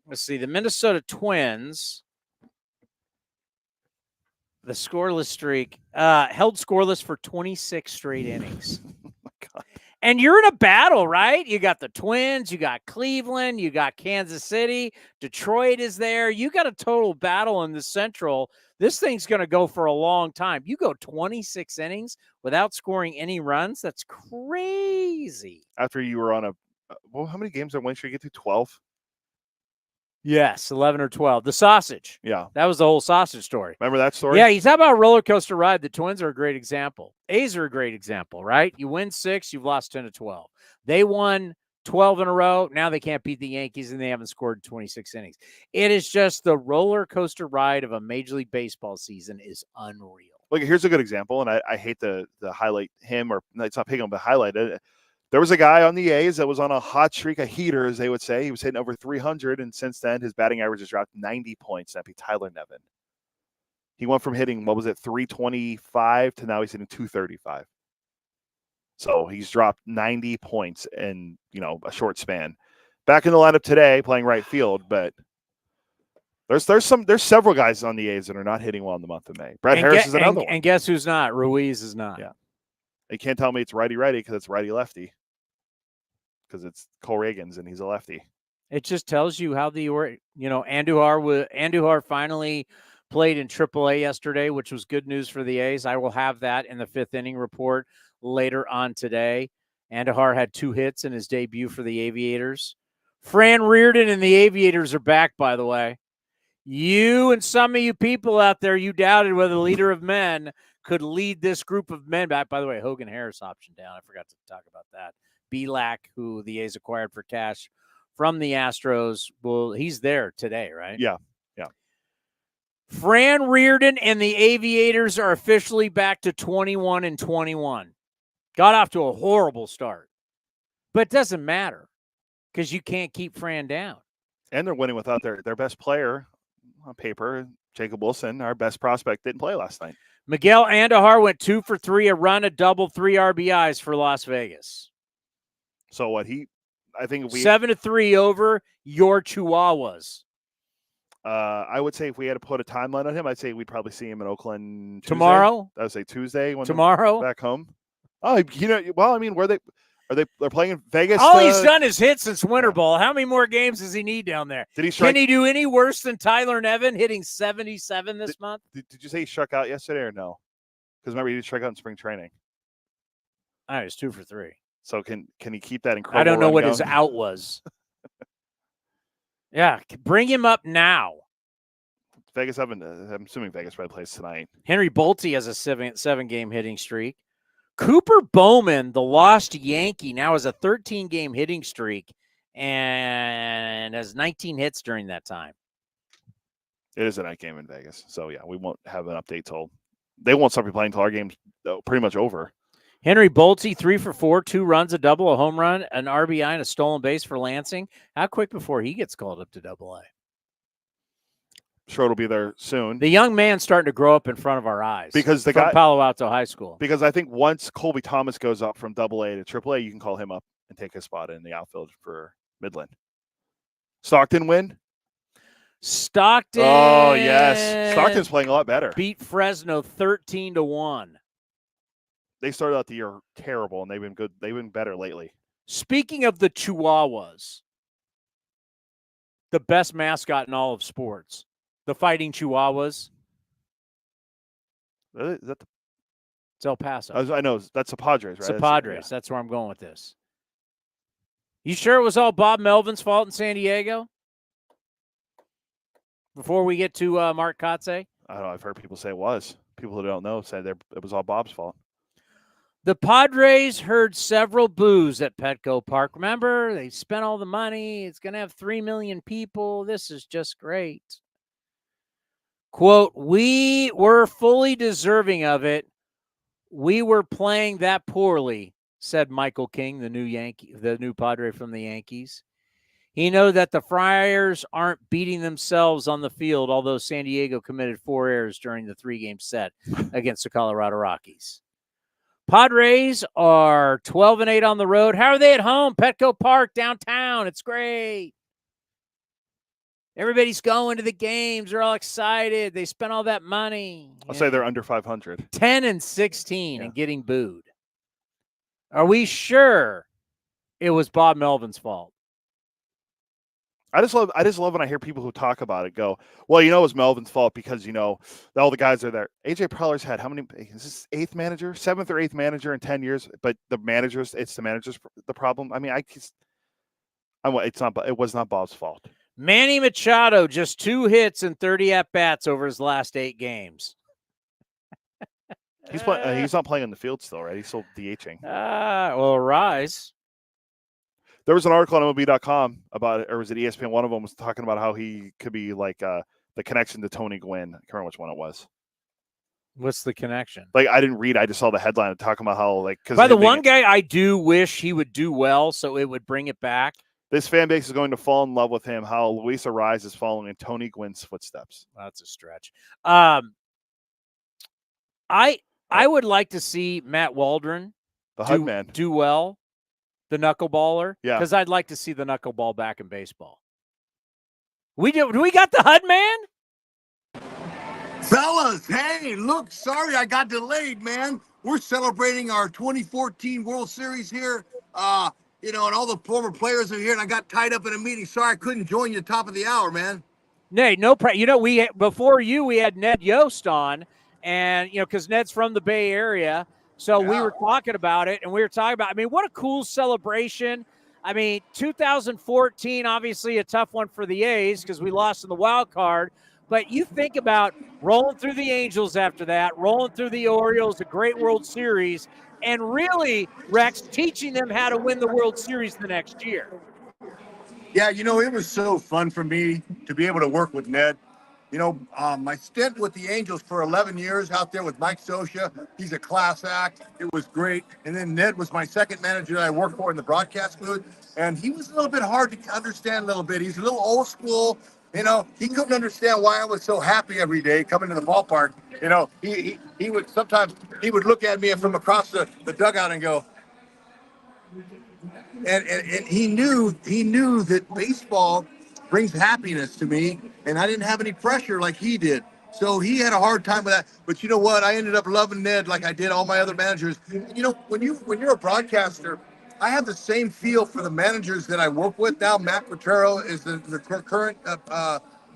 Let's see. The Minnesota Twins, the scoreless streak, held scoreless for 26 straight innings. Oh my God. And you're in a battle, right? You got the Twins, you got Cleveland, you got Kansas City, Detroit is there. You got a total battle in the Central. This thing's going to go for a long time. You go 26 innings without scoring any runs. That's crazy. After you were on how many games on win streak you get to? 12? Yes, 11 or 12. The sausage. Yeah. That was the whole sausage story. Remember that story? Yeah, he's talking about a roller coaster ride. The Twins are a great example. A's are a great example, right? You win 6, you've lost 10 to 12. They won 12 in a row. Now they can't beat the Yankees, and they haven't scored 26 innings. It is just the roller coaster ride of a Major League Baseball season is unreal. Look, here's a good example, and I hate to highlight him, or it's not picking him, but highlight it. There was a guy on the A's that was on a hot streak, a heater, as they would say. He was hitting over 300, and since then, his batting average has dropped 90 points. That'd be Tyler Nevin. He went from hitting, 325 to now he's hitting 235. So he's dropped 90 points in, a short span. Back in the lineup today, playing right field, but there's several guys on the A's that are not hitting well in the month of May. Brett Harris is another one. And guess who's not? Ruiz is not. Yeah. You can't tell me it's righty-righty because it's righty-lefty. Because it's Cole Reagans and he's a lefty. It just tells you how Andujar finally played in AAA yesterday, which was good news for the A's. I will have that in the 5th inning report later on today. Andujar had 2 hits in his debut for the Aviators. Fran Reardon and the Aviators are back, by the way. You and some of you people out there, you doubted whether the leader of men could lead this group of men back. By the way, Hogan Harris option down. I forgot to talk about that. Belak, who the A's acquired for cash from the Astros. Well, he's there today, right? Yeah. Fran Reardon and the Aviators are officially back to 21-21. Got off to a horrible start. But it doesn't matter because you can't keep Fran down. And they're winning without their best player on paper, Jacob Wilson, our best prospect, didn't play last night. Miguel Andujar went 2 for 3, a run, a double, 3 RBIs for Las Vegas. So what I think if we 7-3 over your Chihuahuas. I would say if we had to put a timeline on him, I'd say we'd probably see him in Oakland Tuesday. Tomorrow. I would say Tuesday when tomorrow back home. Oh, well, I mean, they're playing in Vegas. All he's done is hit since winter ball. How many more games does he need down there? Can he do any worse than Tyler Nevin hitting 77 this month? Did you say he struck out yesterday or no? Because remember, he did strike out in spring training. It was 2 for 3. So can he keep that incredible? I don't know run what going? his out was. Yeah, bring him up now. Vegas, I'm assuming Vegas probably plays tonight. Henry Bolte has a 7-game hitting streak. Cooper Bowman, the lost Yankee, now has a 13-game hitting streak and has 19 hits during that time. It is a night game in Vegas. So, yeah, we won't have an update till they won't start playing until our game's pretty much over. Henry Bolte, 3 for 4, 2 runs, a double, a home run, an RBI, and a stolen base for Lansing. How quick before he gets called up to AA? Sure, it'll be there soon. The young man's starting to grow up in front of our eyes because the from guy Palo Alto High School. Because I think once Colby Thomas goes up from AA to AAA, you can call him up and take his spot in the outfield for Midland. Stockton win. Stockton. Oh yes, Stockton's playing a lot better. Beat Fresno 13-1. They started out the year terrible, and they've been good. They've been better lately. Speaking of the Chihuahuas, the best mascot in all of sports. The Fighting Chihuahuas. Is that it's El Paso. I know. That's the Padres, right? It's the Padres. That's where I'm going with this. You sure it was all Bob Melvin's fault in San Diego? Before we get to Mark Kotsay? I don't know. I've heard people say it was. People who don't know said it was all Bob's fault. The Padres heard several boos at Petco Park. Remember, they spent all the money. It's going to have 3 million people. This is just great. Quote, we were fully deserving of it. We were playing that poorly, said Michael King, the new Padre from the Yankees. He knows that the Friars aren't beating themselves on the field, although San Diego committed 4 errors during the 3-game set against the Colorado Rockies. Padres are 12-8 on the road. How are they at home? Petco Park, downtown. It's great. Everybody's going to the games. They're all excited. They spent all that money. I'll say they're under 500. 10-16 and getting booed. Are we sure it was Bob Melvin's fault? I just love when I hear people who talk about it go, well, it was Melvin's fault because, all the guys are there. AJ Preller's had how many, is this 7th or 8th manager in 10 years, but it's the manager's the problem. I mean, it was not Bob's fault. Manny Machado, just 2 hits and 30 at-bats over his last 8 games. He's not playing in the field still, right? He's still DHing. Rise. There was an article on MLB.com about it, or was it ESPN? One of them was talking about how he could be like the connection to Tony Gwynn. I can't remember which one it was. What's the connection? I didn't read. I just saw the headline talking about how By the one guy I do wish he would do well, so it would bring it back. This fan base is going to fall in love with him. How Luis Arraez is following in Tony Gwynn's footsteps. That's a stretch. I would like to see Matt Waldron do well. The knuckleballer? Yeah. Because I'd like to see the knuckleball back in baseball. We got the HUD man? Fellas, hey, look, sorry I got delayed, man. We're celebrating our 2014 World Series here. And all the former players are here, and I got tied up in a meeting. Sorry I couldn't join you top of the hour, man. Before we had Ned Yost on, and, because Ned's from the Bay Area. So we were talking about it, and we were talking about, what a cool celebration. 2014, obviously a tough one for the A's because we lost in the wild card. But you think about rolling through the Angels after that, rolling through the Orioles, a great World Series, and really, Rex, teaching them how to win the World Series the next year. Yeah, it was so fun for me to be able to work with Ned. My stint with the Angels for 11 years out there with Mike Scioscia, he's a class act. It was great. And then Ned was my second manager that I worked for in the broadcast booth. And he was a little bit hard to understand a little bit. He's a little old school. He couldn't understand why I was so happy every day coming to the ballpark. He would sometimes look at me from across the dugout and go, and he knew that baseball brings happiness to me, and I didn't have any pressure like he did. So he had a hard time with that. But you know what? I ended up loving Ned like I did all my other managers. When you're a broadcaster, I have the same feel for the managers that I work with now. Matt Quatrero is the current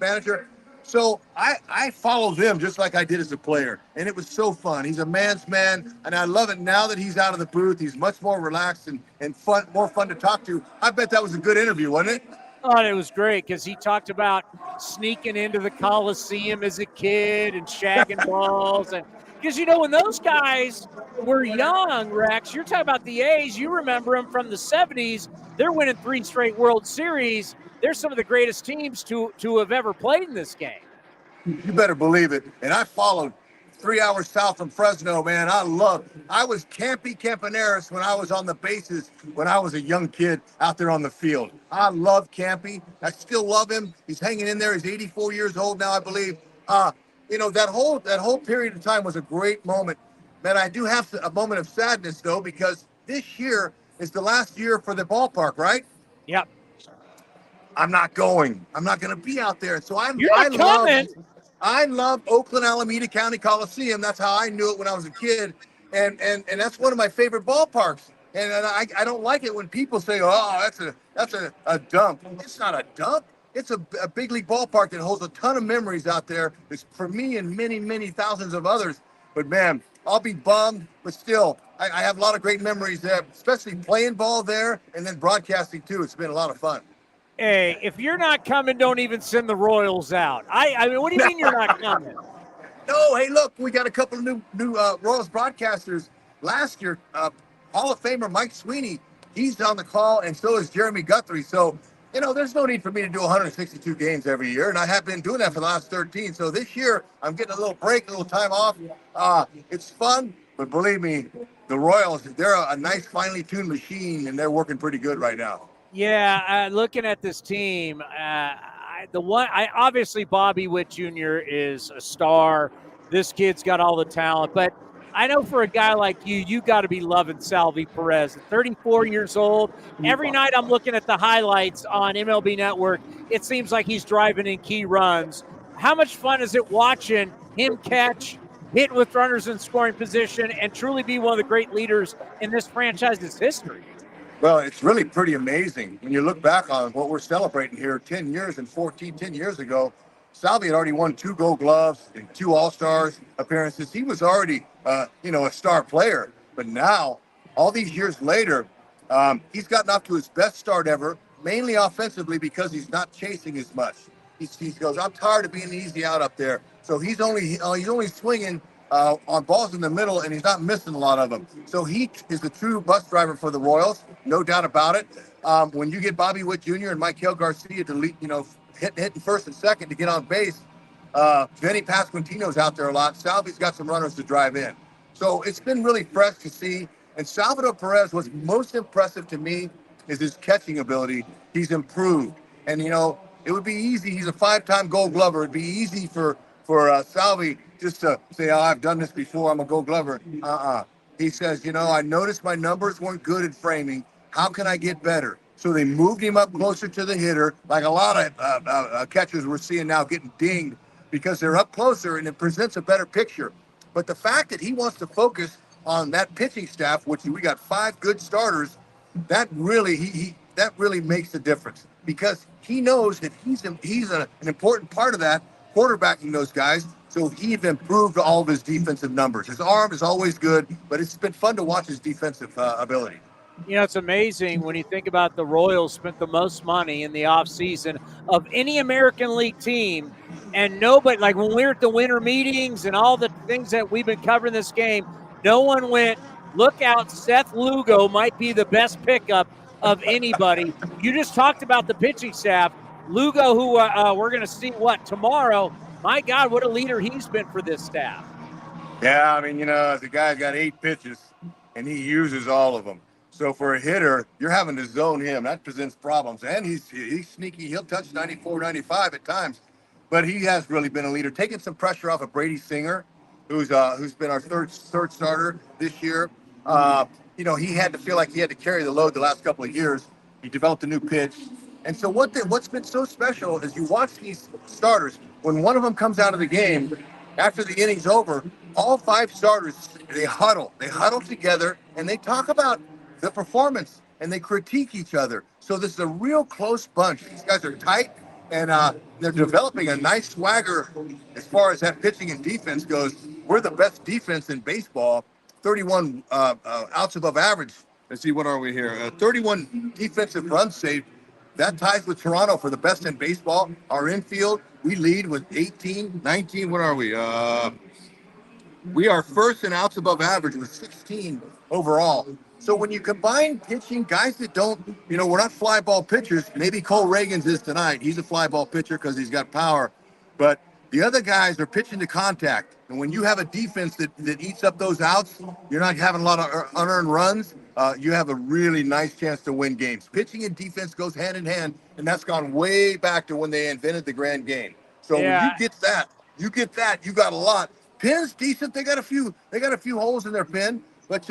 manager. So I follow them just like I did as a player. And it was so fun. He's a man's man. And I love it now that he's out of the booth. He's much more relaxed and fun, more fun to talk to. I bet that was a good interview, wasn't it? Oh, it was great because he talked about sneaking into the Coliseum as a kid and shagging balls. And because, when those guys were young, Rex, you're talking about the A's. You remember them from the 70s. They're winning 3 straight World Series. They're some of the greatest teams to have ever played in this game. You better believe it. And I followed 3 hours south from Fresno, man. I was Campy Campaneris when I was on the bases when I was a young kid out there on the field. I love Campy. I still love him. He's hanging in there. He's 84 years old now, I believe. That whole period of time was a great moment. Man, I do have a moment of sadness, though, because this year is the last year for the ballpark, right? Yep. I'm not going. I'm not going to be out there. So You're not coming. I love Oakland Alameda County Coliseum. That's how I knew it when I was a kid. And that's one of my favorite ballparks. And I don't like it when people say, oh, that's a dump. It's not a dump. It's a big league ballpark that holds a ton of memories out there. It's for me and many, many thousands of others. But, man, I'll be bummed. But still, I have a lot of great memories there, especially playing ball there and then broadcasting, too. It's been a lot of fun. Hey, if you're not coming, don't even send the Royals out. I mean, what do you mean you're not coming? No, hey, look, we got a couple of new Royals broadcasters last year. Hall of Famer Mike Sweeney, he's on the call, and so is Jeremy Guthrie. So, there's no need for me to do 162 games every year, and I have been doing that for the last 13. So this year, I'm getting a little break, a little time off. It's fun, but believe me, the Royals, they're a nice, finely tuned machine, and they're working pretty good right now. Yeah, looking at this team, obviously Bobby Witt Jr. is a star. This kid's got all the talent, but I know for a guy like you got to be loving Salvi Perez. 34 years old. Every night I'm looking at the highlights on MLB Network. It seems like he's driving in key runs. How much fun is it watching him catch, hit with runners in scoring position, and truly be one of the great leaders in this franchise's history? Well, it's really pretty amazing when you look back on what we're celebrating here 10 years and 10 years ago. Salvi had already won 2 Gold Gloves and 2 All-Stars appearances. He was already, a star player. But now, all these years later, he's gotten off to his best start ever, mainly offensively because he's not chasing as much. He goes, I'm tired of being easy out up there. So he's only swinging on balls in the middle, and he's not missing a lot of them. So he is the true bus driver for the Royals, no doubt about it. When you get Bobby Witt Jr. and Maikel Garcia to lead, hitting first and second to get on base, Vinny Pasquantino's out there a lot. Salvi's got some runners to drive in. So it's been really fresh to see. And Salvador Perez, what's most impressive to me is his catching ability. He's improved. And, it would be easy. He's a 5-time Gold Glover. It'd be easy for Salvi just to say, oh, I've done this before, I'm a Gold Glover. He says, I noticed my numbers weren't good at framing. How can I get better? So they moved him up closer to the hitter, like a lot of catchers we're seeing now getting dinged because they're up closer and it presents a better picture. But the fact that he wants to focus on that pitching staff, which we got 5 good starters, that really that really makes the difference because he knows that he's an important part of that, quarterbacking those guys. So he's improved all of his defensive numbers. His arm is always good, but it's been fun to watch his defensive ability. It's amazing when you think about the Royals spent the most money in the offseason of any American League team, and nobody, like when we were at the winter meetings and all the things that we've been covering this game, no one went, look out, Seth Lugo might be the best pickup of anybody. You just talked about the pitching staff. Lugo, who we're going to see tomorrow. My God, what a leader he's been for this staff. Yeah, I mean, the guy's got 8 pitches, and he uses all of them. So for a hitter, you're having to zone him. That presents problems. And he's sneaky. He'll touch 94, 95 at times. But he has really been a leader, taking some pressure off of Brady Singer, who's been our third starter this year. He had to feel like he had to carry the load the last couple of years. He developed a new pitch. And so what's been so special is you watch these starters, when one of them comes out of the game, after the inning's over, all 5 starters, they huddle together, and they talk about the performance, and they critique each other. So this is a real close bunch. These guys are tight, and they're developing a nice swagger as far as that pitching and defense goes. We're the best defense in baseball, 31 outs above average. Let's see, what are we here? 31 defensive runs saved. That ties with Toronto for the best in baseball. Our infield, we lead with 18, 19. What are we? We are first in outs above average with 16 overall. So when you combine pitching, guys that don't, we're not fly ball pitchers. Maybe Cole Reagan's is tonight. He's a fly ball pitcher because he's got power. But the other guys are pitching to contact. And when you have a defense that eats up those outs, you're not having a lot of unearned runs. You have a really nice chance to win games. Pitching and defense goes hand in hand, and that's gone way back to when they invented the grand game. So when you get that, you got a lot. Pin's decent. They got a few holes in their pin, but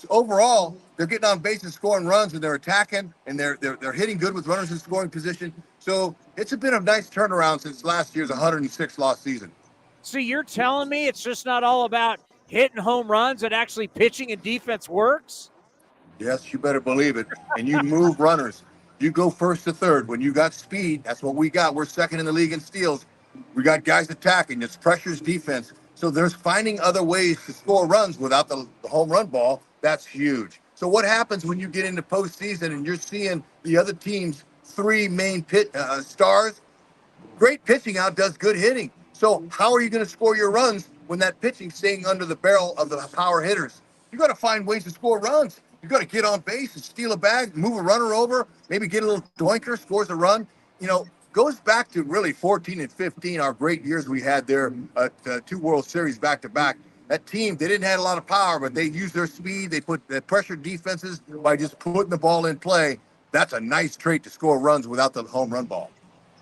overall they're getting on base and scoring runs, and they're attacking, and they're hitting good with runners in scoring position. So it's been a nice turnaround since last year's 106 loss season. So you're telling me it's just not all about hitting home runs, and actually pitching and defense works? Yes, you better believe it. And you move runners. You go first to third. When you got speed, that's what we got. We're second in the league in steals. We got guys attacking. It's pressures defense. So there's finding other ways to score runs without the home run ball. That's huge. So what happens when you get into postseason and you're seeing the other team's 3 main stars? Great pitching outdoes good hitting. So how are you going to score your runs when that pitching's staying under the barrel of the power hitters? You got to find ways to score runs. You got to get on base and steal a bag, move a runner over, maybe get a little doinker, scores a run. Goes back to really 14 and 15, our great years we had there, 2 World Series back to back. That team, they didn't have a lot of power, but they used their speed. They put the pressure defenses by just putting the ball in play. That's a nice trait to score runs without the home run ball.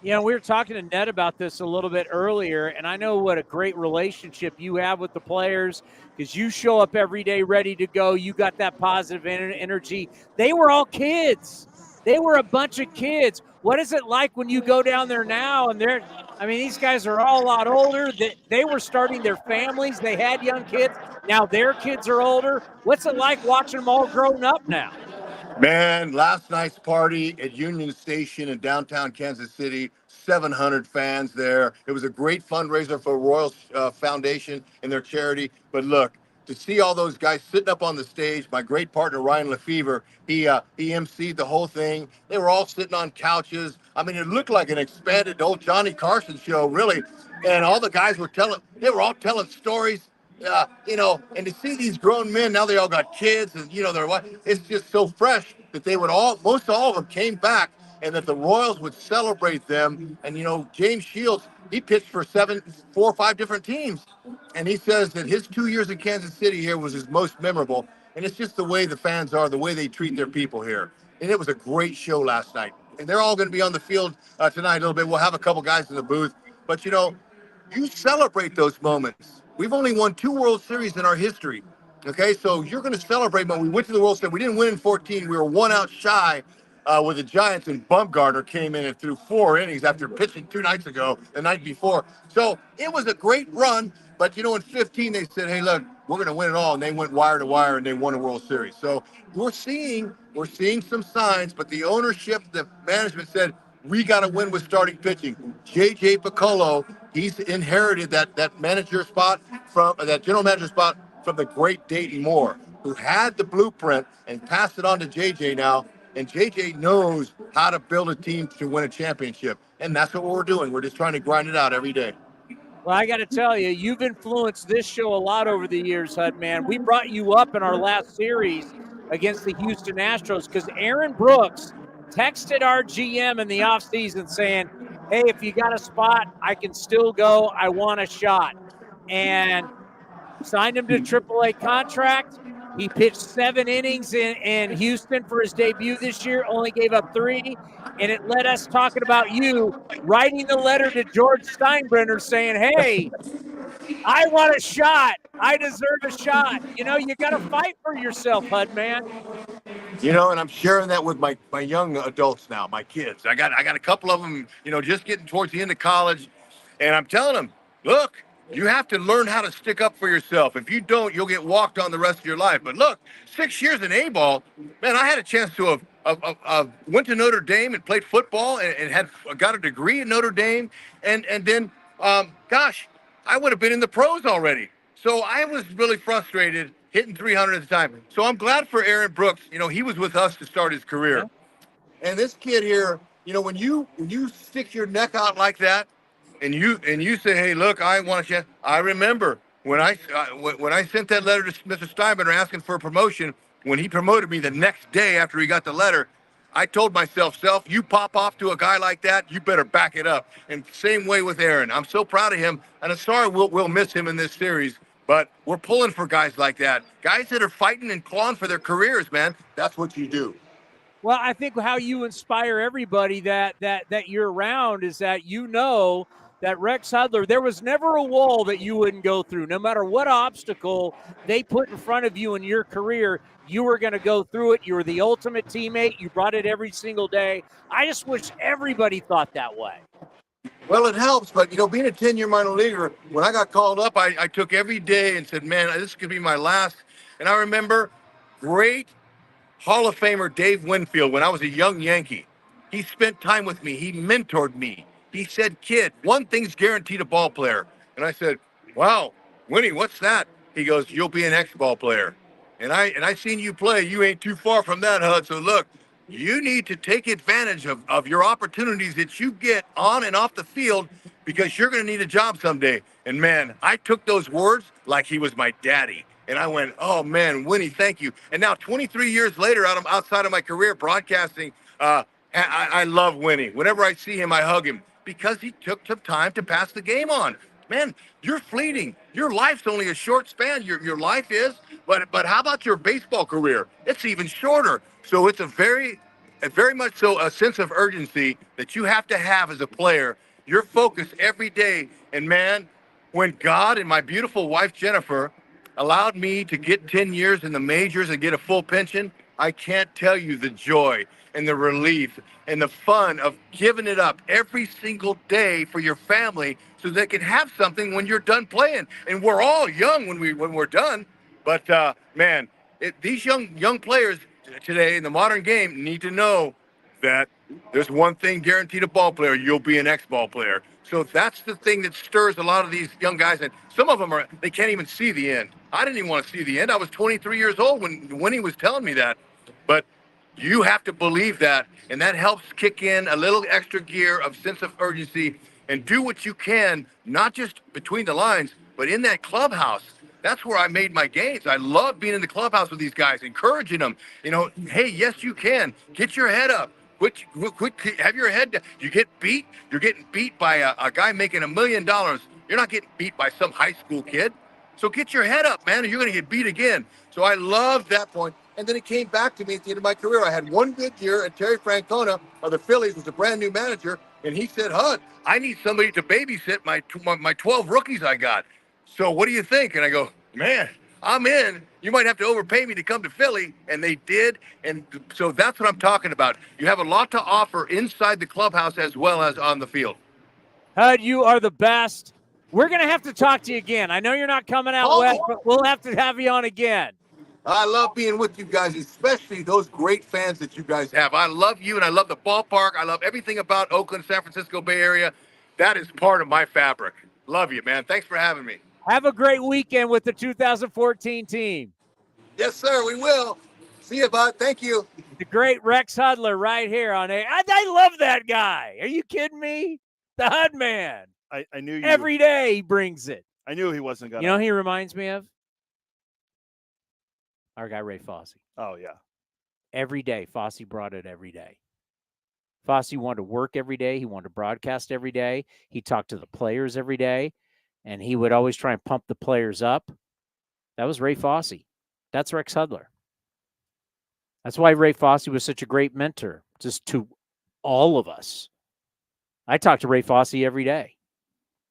We were talking to Ned about this a little bit earlier, and I know what a great relationship you have with the players because you show up every day ready to go. You got that positive energy. They were all kids. They were a bunch of kids. What is it like when you go down there now and these guys are all a lot older. They were starting their families. They had young kids. Now their kids are older. What's it like watching them all grown up now? Man, last night's party at Union Station in downtown Kansas City, 700 fans there. It was a great fundraiser for Royal Foundation and their charity. But look, to see all those guys sitting up on the stage, my great partner, Ryan Lefevre, he emceed the whole thing. They were all sitting on couches. I mean, it looked like an expanded old Johnny Carson show, really. And all the guys they were all telling stories. And to see these grown men, now they all got kids and, it's just so fresh that most all of them came back and that the Royals would celebrate them. And, James Shields, he pitched for 4 or 5 different teams. And he says that his 2 years in Kansas City here was his most memorable. And it's just the way the fans are, the way they treat their people here. And it was a great show last night. And they're all going to be on the field tonight a little bit. We'll have a couple guys in the booth. But, you celebrate those moments. We've only won 2 World Series in our history. Okay, so you're going to celebrate, but we went to the World Series. We didn't win in 14. We were 1 out shy with the Giants, and Bumgarner came in and threw 4 innings after pitching 2 nights ago, the night before. So it was a great run, but, in 15, they said, hey, look, we're going to win it all, and they went wire to wire, and they won a World Series. So we're seeing some signs, but the ownership, the management said, we got to win with starting pitching. J.J. Piccolo, he's inherited that manager spot that general manager spot from the great Dayton Moore, who had the blueprint and passed it on to J.J. now. And J.J. knows how to build a team to win a championship. And that's what we're doing. We're just trying to grind it out every day. Well, I got to tell you, you've influenced this show a lot over the years, Hud, man. We brought you up in our last series against the Houston Astros because Aaron Brooks texted our GM in the offseason saying, hey, if you got a spot, I can still go. I want a shot. And signed him to AAA contract. He pitched 7 innings in Houston for his debut this year, only gave up 3. And it led us talking about you writing the letter to George Steinbrenner saying, hey, I want a shot. I deserve a shot. You know, you got to fight for yourself, Hud, man. You know, and I'm sharing that with my young adults now, my kids. I got a couple of them, you know, just getting towards the end of college, and I'm telling them, look, you have to learn how to stick up for yourself. If you don't, you'll get walked on the rest of your life. But look, 6 years in A-ball, man, I had a chance to have went to Notre Dame and played football and had got a degree in Notre Dame, and then, gosh, I would have been in the pros already. So I was really frustrated hitting 300 at the time. So I'm glad for Aaron Brooks. You know, he was with us to start his career. And this kid here, you know, when you stick your neck out like that, and you say, hey, look, I want a chance. I remember when I sent that letter to Mr. Steinbrenner asking for a promotion. When he promoted me the next day after he got the letter, I told myself, you pop off to a guy like that, you better back it up. And same way with Aaron. I'm so proud of him, and I'm sorry we'll miss him in this series. But we're pulling for guys like that, guys that are fighting and clawing for their careers, man. That's what you do. Well, I think how you inspire everybody that you're around is that you know that Rex Hudler, there was never a wall that you wouldn't go through. No matter what obstacle they put in front of you in your career, you were going to go through it. You were the ultimate teammate. You brought it every single day. I just wish everybody thought that way. Well, it helps, but, you know, being a 10-year minor leaguer, when I got called up, I took every day and said, man, this could be my last. And I remember great Hall of Famer Dave Winfield, when I was a young Yankee, he spent time with me. He mentored me. He said, kid, one thing's guaranteed a ball player. And I said, wow, Winnie, what's that? He goes, you'll be an ex-ball player. And I seen you play. You ain't too far from that, Hud. So look, you need to take advantage of your opportunities that you get on and off the field because you're going to need a job someday. And, man, I took those words like he was my daddy. And I went, oh, man, Winnie, thank you. And now 23 years later, outside of my career broadcasting, I love Winnie. Whenever I see him, I hug him because he took some time to pass the game on. Man, you're fleeting. Your life's only a short span. Your life is. But how about your baseball career? It's even shorter. So it's a very much so a sense of urgency that you have to have as a player. You're focused every day. And, man, when God and my beautiful wife, Jennifer, allowed me to get 10 years in the majors and get a full pension, I can't tell you the joy and the relief and the fun of giving it up every single day for your family so they can have something when you're done playing. And we're all young when we're done. But, man, these young players today in the modern game need to know that there's one thing guaranteed a ball player, you'll be an ex-ball player. So that's the thing that stirs a lot of these young guys. And some of them they can't even see the end. I didn't even want to see the end. I was 23 years old when he was telling me that. But you have to believe that, and that helps kick in a little extra gear of sense of urgency and do what you can, not just between the lines, but in that clubhouse. That's where I made my gains. I love being in the clubhouse with these guys, encouraging them. You know, hey, yes, you can. Get your head up. Quit, have your head down. You get beat. You're getting beat by a guy making $1 million. You're not getting beat by some high school kid. So get your head up, man, or you're going to get beat again. So I loved that point. And then it came back to me at the end of my career. I had one good year, and Terry Francona of the Phillies was a brand new manager, and he said, Hud, I need somebody to babysit my 12 rookies I got. So what do you think? And I go, man, I'm in. You might have to overpay me to come to Philly. And they did. And so that's what I'm talking about. You have a lot to offer inside the clubhouse as well as on the field. Hud, you are the best. We're going to have to talk to you again. I know you're not coming out west, but we'll have to have you on again. I love being with you guys, especially those great fans that you guys have. I love you, and I love the ballpark. I love everything about Oakland, San Francisco Bay Area. That is part of my fabric. Love you, man. Thanks for having me. Have a great weekend with the 2014 team. Yes, sir, we will. See you, bud. Thank you. The great Rex Hudler right here on air. I love that guy. Are you kidding me? The Hud man. I knew you. Every day he brings it. I knew he wasn't going to. You know who he reminds me of? Our guy Ray Fosse. Oh, yeah. Every day, Fosse brought it every day. Fosse wanted to work every day. He wanted to broadcast every day. He talked to the players every day, and he would always try and pump the players up. That was Ray Fosse. That's Rex Hudler. That's why Ray Fosse was such a great mentor just to all of us. I talked to Ray Fosse every day.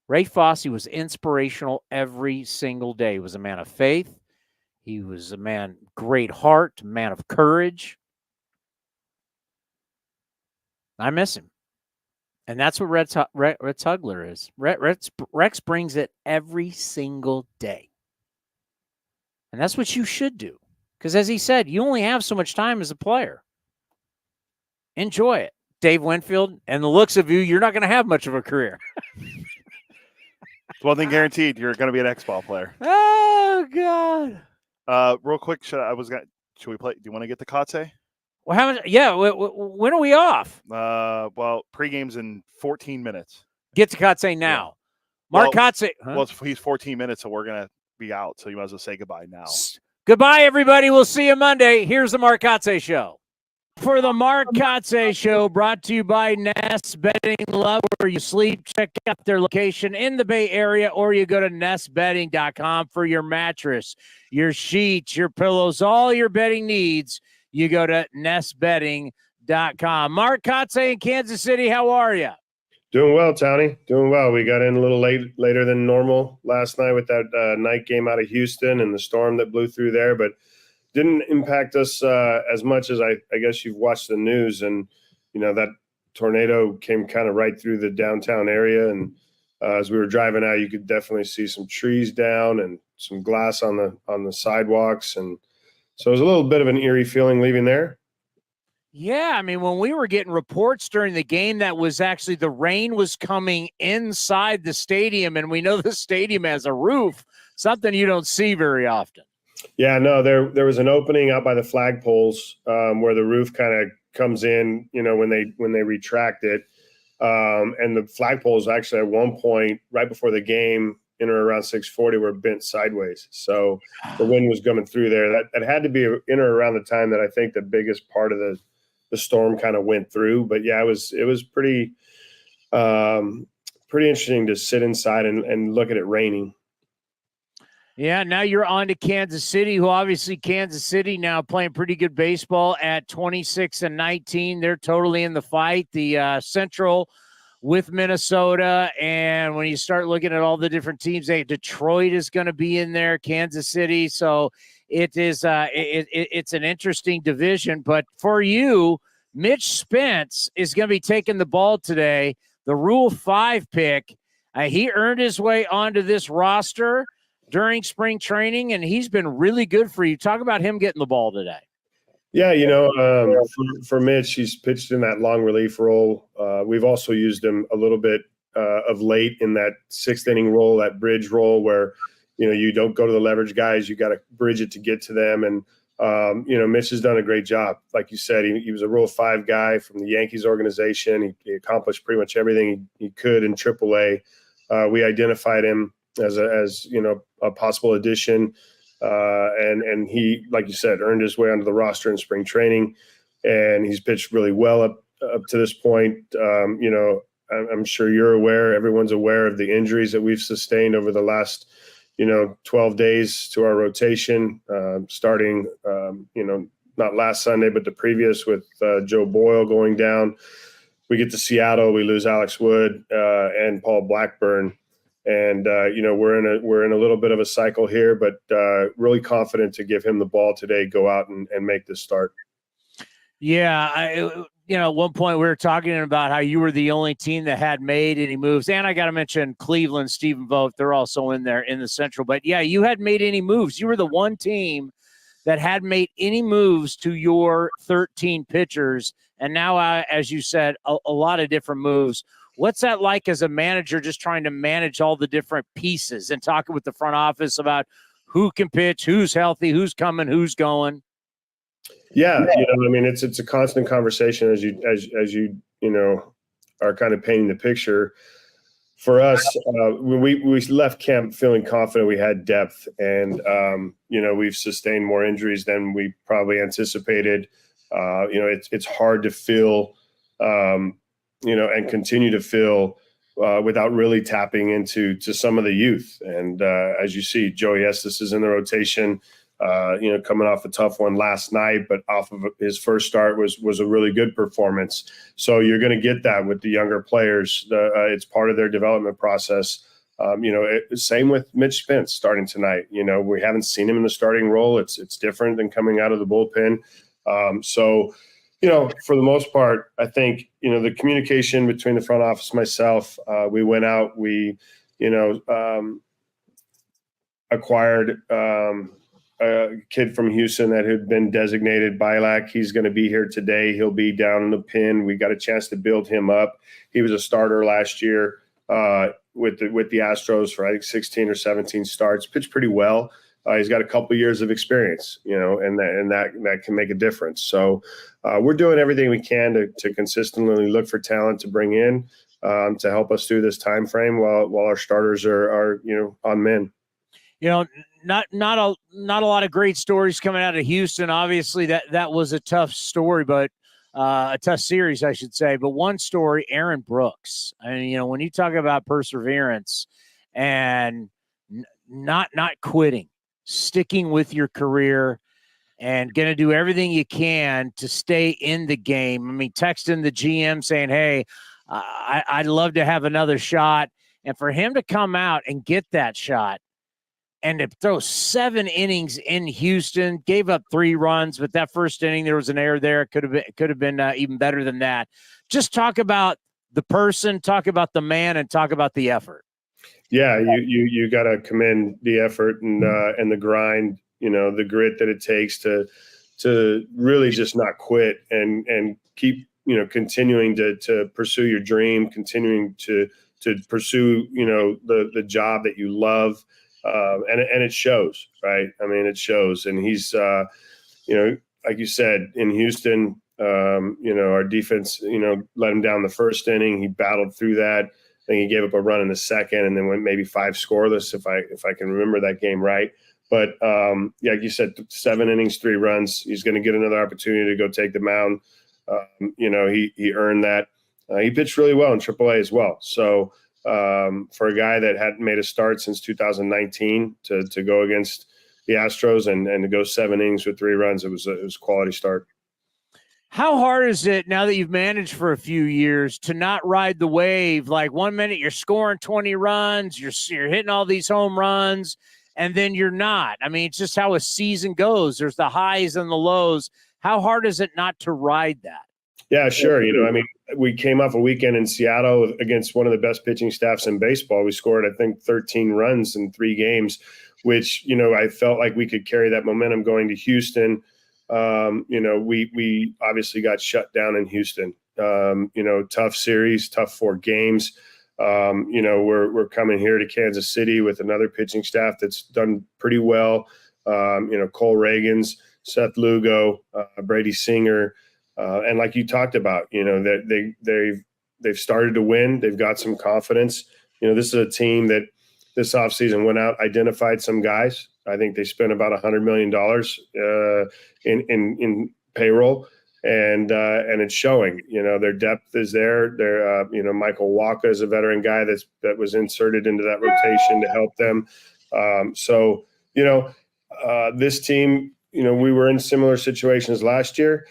Ray Fosse was inspirational every single day. He was a man of faith. He was a man, great heart, man of courage. I miss him. And that's what Rex Hudler is. Rex brings it every single day. And that's what you should do. Because as he said, you only have so much time as a player. Enjoy it. Dave Winfield, and the looks of you, you're not going to have much of a career. One thing guaranteed, you're going to be an X-ball player. Oh, God. Real quick, should we play? Do you want to get the Kotsay? Well, how much? Yeah, when are we off? Well, pregame's in 14 minutes. Get to Kotsay now. Yeah. Mark Kotsay. Huh? Well, he's 14 minutes, so we're going to be out, so you might as well say goodbye now. Goodbye, everybody. We'll see you Monday. Here's the Mark Kotsay Show. For the Mark Kotsay Show, brought to you by Nest Bedding. Love where you sleep. Check out their location in the Bay Area, or you go to nestbedding.com for your mattress, your sheets, your pillows, all your bedding needs. You go to nestbedding.com. Mark Kotsay in Kansas City, how are you? Doing well, Towny. Doing well. We got in a little later than normal last night with that night game out of Houston and the storm that blew through there, but didn't impact us as much as I guess you've watched the news. And, you know, that tornado came kind of right through the downtown area. And as we were driving out, you could definitely see some trees down and some glass on the sidewalks. And so it was a little bit of an eerie feeling leaving there. Yeah, I mean, when we were getting reports during the game, that was actually the rain was coming inside the stadium, and we know the stadium has a roof, something you don't see very often. Yeah, no, there was an opening out by the flagpoles where the roof kind of comes in, you know, when they retract it, and the flagpoles actually at one point right before the game in or around 640 were bent sideways. So the wind was coming through there. That had to be in or around the time that I think the biggest part of the storm kind of went through. But yeah, it was pretty interesting to sit inside and look at it raining. Yeah, now you're on to Kansas City, who obviously Kansas City now playing pretty good baseball at 26-19. They're totally in the fight. The Central with Minnesota, and when you start looking at all the different teams, Detroit is going to be in there, Kansas City. So it is it's an interesting division. But for you, Mitch Spence is going to be taking the ball today, the Rule 5 pick. He earned his way onto this roster during spring training, and he's been really good for you. Talk about him getting the ball today. Yeah, you know, for Mitch, he's pitched in that long relief role. We've also used him a little bit of late in that sixth inning role, that bridge role where, you know, you don't go to the leverage guys, you got to bridge it to get to them. And, you know, Mitch has done a great job. Like you said, he was a Rule 5 guy from the Yankees organization. He accomplished pretty much everything he could in AAA. We identified him as you know, a possible addition. And he, like you said, earned his way onto the roster in spring training, and he's pitched really well up to this point. You know, I'm sure you're aware, everyone's aware of the injuries that we've sustained over the last, you know, 12 days to our rotation, starting, you know, not last Sunday, but the previous with Joe Boyle going down. We get to Seattle, we lose Alex Wood and Paul Blackburn. And, you know, we're in a little bit of a cycle here, but really confident to give him the ball today, go out and make this start. Yeah, you know, at one point we were talking about how you were the only team that had made any moves. And I got to mention Cleveland, Stephen Vogt, they're also in there in the Central. But, yeah, you hadn't made any moves. You were the one team that had made any moves to your 13 pitchers. And now, as you said, a lot of different moves. What's that like as a manager, just trying to manage all the different pieces and talking with the front office about who can pitch, who's healthy, who's coming, who's going? Yeah, you know, I mean, it's a constant conversation as you know, are kind of painting the picture. for us, we left camp feeling confident we had depth, and we've sustained more injuries than we probably anticipated. It's hard to fill, and continue to fill without really tapping into some of the youth. And as you see, Joey Estes is in the rotation. Coming off a tough one last night, but off of his first start was a really good performance. So you're going to get that with the younger players. It's part of their development process. Same with Mitch Spence starting tonight. We haven't seen him in the starting role. It's different than coming out of the bullpen. For the most part, I think, the communication between the front office, myself, we went out, we, acquired a kid from Houston that had been designated Bilac. He's going to be here today. He'll be down in the pen. We got a chance to build him up. He was a starter last year with the Astros for, I think, 16 or 17 starts. Pitched pretty well. He's got a couple of years of experience, and that can make a difference. So we're doing everything we can to consistently look for talent to bring in to help us through this time frame while our starters are on men. Not a lot of great stories coming out of Houston. Obviously, that was a tough story, but a tough series, I should say. But one story, Aaron Brooks. I mean, when you talk about perseverance and not quitting, sticking with your career, and going to do everything you can to stay in the game. I mean, texting the GM saying, "Hey, I'd love to have another shot," and for him to come out and get that shot. And to throw 7 innings in Houston, gave up 3 runs, but that first inning there was an error there. It could have been even better than that. Just talk about the person, talk about the man, and talk about the effort. Yeah, you got to commend the effort and the grind. The grit that it takes to really just not quit and keep continuing to pursue your dream, continuing to pursue the job that you love. And it shows, right? I mean, it shows. And he's, like you said, in Houston, our defense, let him down the first inning. He battled through that. I think he gave up a run in the second and then went maybe 5 scoreless, if I can remember that game right. But like you said, 7 innings, 3 runs. He's going to get another opportunity to go take the mound. He earned that. He pitched really well in AAA as well. So, for a guy that hadn't made a start since 2019 to go against the Astros and to go 7 innings with 3 runs, it was a quality start. How hard is it now that you've managed for a few years to not ride the wave? Like 1 minute you're scoring 20 runs, you're hitting all these home runs, and then you're not. I mean, it's just how a season goes. There's the highs and the lows. How hard is it not to ride that? Yeah, sure. We came off a weekend in Seattle against one of the best pitching staffs in baseball. We scored, I think, 13 runs in 3 games, which, I felt like we could carry that momentum going to Houston. We obviously got shut down in Houston. Tough series, tough 4 games. We're coming here to Kansas City with another pitching staff that's done pretty well. Cole Reagans, Seth Lugo, Brady Singer. And like you talked about, that they've started to win. They've got some confidence. This is a team that this offseason went out, identified some guys. I think they spent about $100 million in payroll, and it's showing. Their depth is there. They're Michael Walker is a veteran guy that was inserted into that rotation to help them. This team, we were in similar situations last year.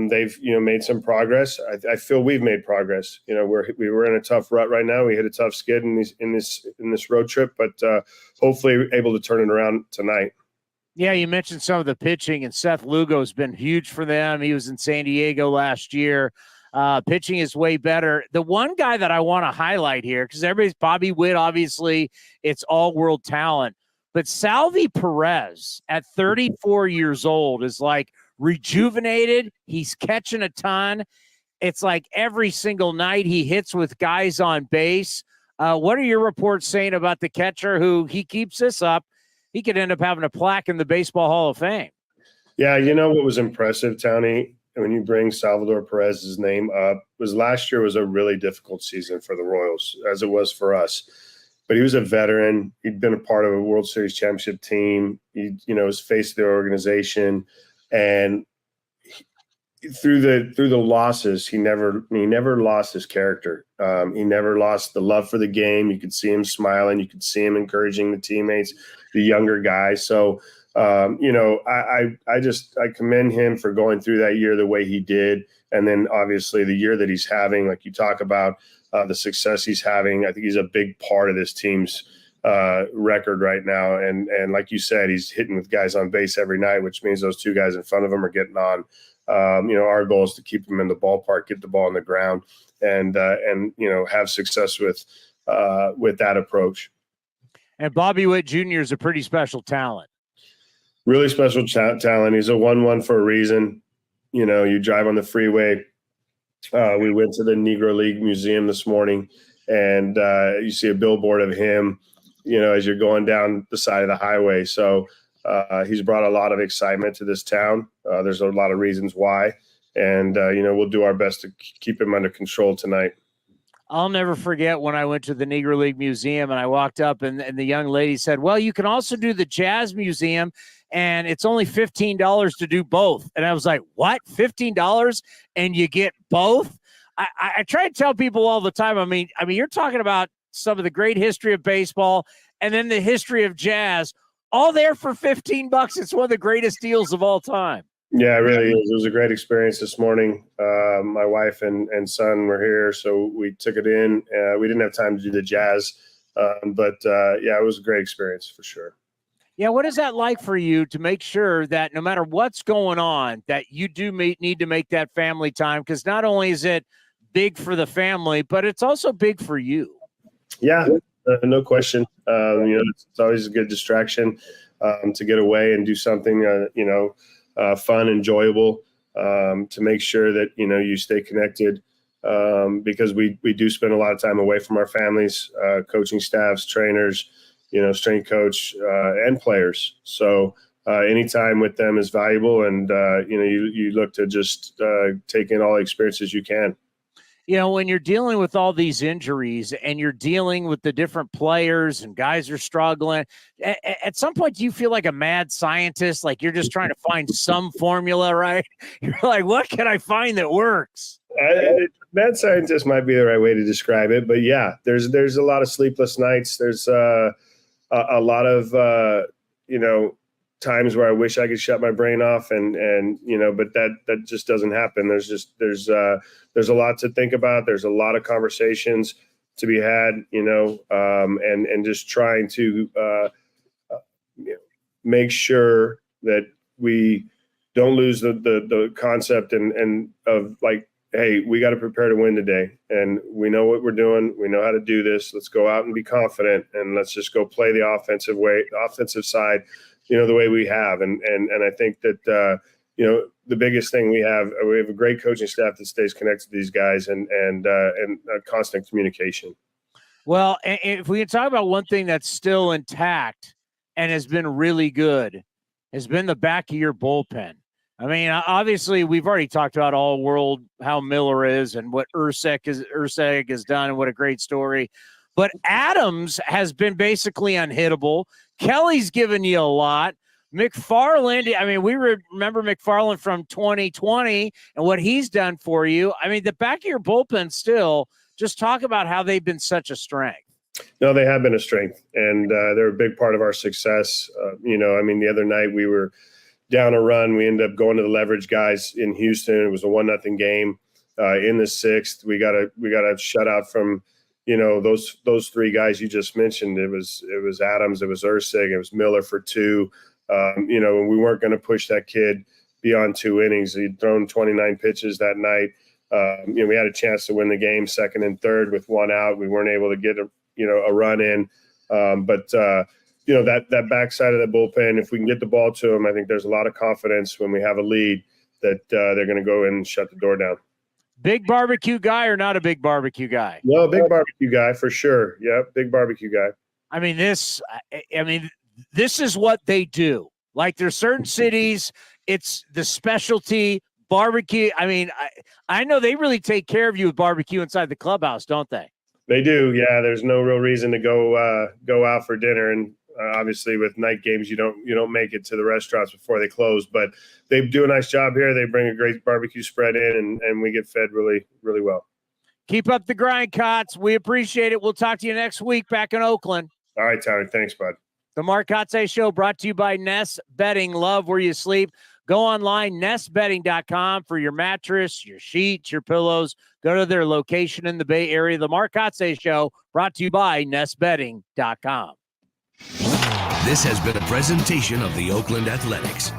They've made some progress. I feel we've made progress. We were in a tough rut right now. We hit a tough skid in this road trip, but hopefully able to turn it around tonight. Yeah, you mentioned some of the pitching, and Seth Lugo has been huge for them. He was in San Diego last year. Pitching is way better. The one guy that I want to highlight here, because everybody's Bobby Witt, obviously, it's all-world talent. But Salvi Perez at 34 years old is like rejuvenated. He's catching a ton. It's like every single night he hits with guys on base. What are your reports saying about the catcher who he keeps this up? He could end up having a plaque in the Baseball Hall of Fame. Yeah, what was impressive, Towny, when you bring Salvador Perez's name up, last year was a really difficult season for the Royals, as it was for us. But he was a veteran. He'd been a part of a World Series championship team. He, was face of the organization, and through the losses, he never lost his character. He never lost the love for the game. You could see him smiling. You could see him encouraging the teammates, the younger guys. So, I commend him for going through that year the way he did. And then obviously the year that he's having, like you talk about, the success he's having, I think he's a big part of this team's record right now. And like you said, he's hitting with guys on base every night, which means those two guys in front of him are getting on. Our goal is to keep him in the ballpark, get the ball on the ground, and have success with that approach. And Bobby Witt Jr. is a pretty special talent. Really special talent. He's a 1-1 for a reason. You drive on the freeway. We went to the Negro League Museum this morning, and you see a billboard of him, as you're going down the side of the highway. So he's brought a lot of excitement to this town. There's a lot of reasons why, and we'll do our best to keep him under control tonight. I'll never forget when I went to the Negro League Museum and I walked up and the young lady said, well, you can also do the Jazz Museum, and it's only $15 to do both. And I was like, what, $15 and you get both? I try to tell people all the time. I mean, you're talking about some of the great history of baseball and then the history of jazz, all there for $15. It's one of the greatest deals of all time. Yeah, it really is. It was a great experience this morning. My wife and son were here, so we took it in. We didn't have time to do the jazz, but it was a great experience for sure. Yeah, what is that like for you to make sure that no matter what's going on, that you do need to make that family time? Because not only is it big for the family, but it's also big for you. Yeah, no question. It's always a good distraction to get away and do something, fun, enjoyable, to make sure that, you stay connected, because we do spend a lot of time away from our families, coaching staffs, trainers, strength coach, and players. So any time with them is valuable, and, you look to just take in all the experiences you can. When you're dealing with all these injuries and you're dealing with the different players and guys are struggling, at some point, do you feel like a mad scientist? Like you're just trying to find some formula, right? You're like, what can I find that works? Mad scientist might be the right way to describe it. But yeah, there's a lot of sleepless nights. There's a lot of, times where I wish I could shut my brain off and but that just doesn't happen. There's a lot to think about. There's a lot of conversations to be had, and just trying to make sure that we don't lose the concept and of like, hey, we got to prepare to win today, and we know what we're doing. We know how to do this. Let's go out and be confident, and let's just go play the offensive side, the way we have. And I think that, the biggest thing we have a great coaching staff that stays connected to these guys and constant communication. Well, if we can talk about one thing that's still intact and has been really good, has been the back of your bullpen. I mean, obviously, we've already talked about all world how Miller is and what Urseg has done and what a great story. But Adams has been basically unhittable. Kelly's given you a lot. McFarland, we remember McFarland from 2020 and what he's done for you. I mean, the back of your bullpen still, just talk about how they've been such a strength. No, they have been a strength, and they're a big part of our success. The other night we were down a run. We ended up going to the leverage guys in Houston. It was a 1-0 game. In the sixth, we got a shutout from those three guys you just mentioned. It was Adams, it was Ursig, it was Miller for 2. And we weren't going to push that kid beyond 2 innings. He'd thrown 29 pitches that night. We had a chance to win the game, second and third with 1 out. We weren't able to get a run in. But that backside of the bullpen, if we can get the ball to them, I think there's a lot of confidence when we have a lead that they're going to go in and shut the door down. Big barbecue guy or not a big barbecue guy? No, big barbecue guy for sure. Yeah, big barbecue guy. This is what they do. Like there's certain cities, it's the specialty barbecue. I mean, I know they really take care of you with barbecue inside the clubhouse, don't they? They do. Yeah. There's no real reason to go out for dinner. And obviously with night games, you don't make it to the restaurants before they close, but they do a nice job here. They bring a great barbecue spread in and we get fed really, really well. Keep up the grind, Kots. We appreciate it. We'll talk to you next week back in Oakland. All right, Towny. Thanks, bud. The Mark Kotsay Show brought to you by Nest Bedding. Love where you sleep. Go online, nestbedding.com for your mattress, your sheets, your pillows. Go to their location in the Bay Area. The Mark Kotsay Show brought to you by nestbedding.com. This has been a presentation of the Oakland Athletics.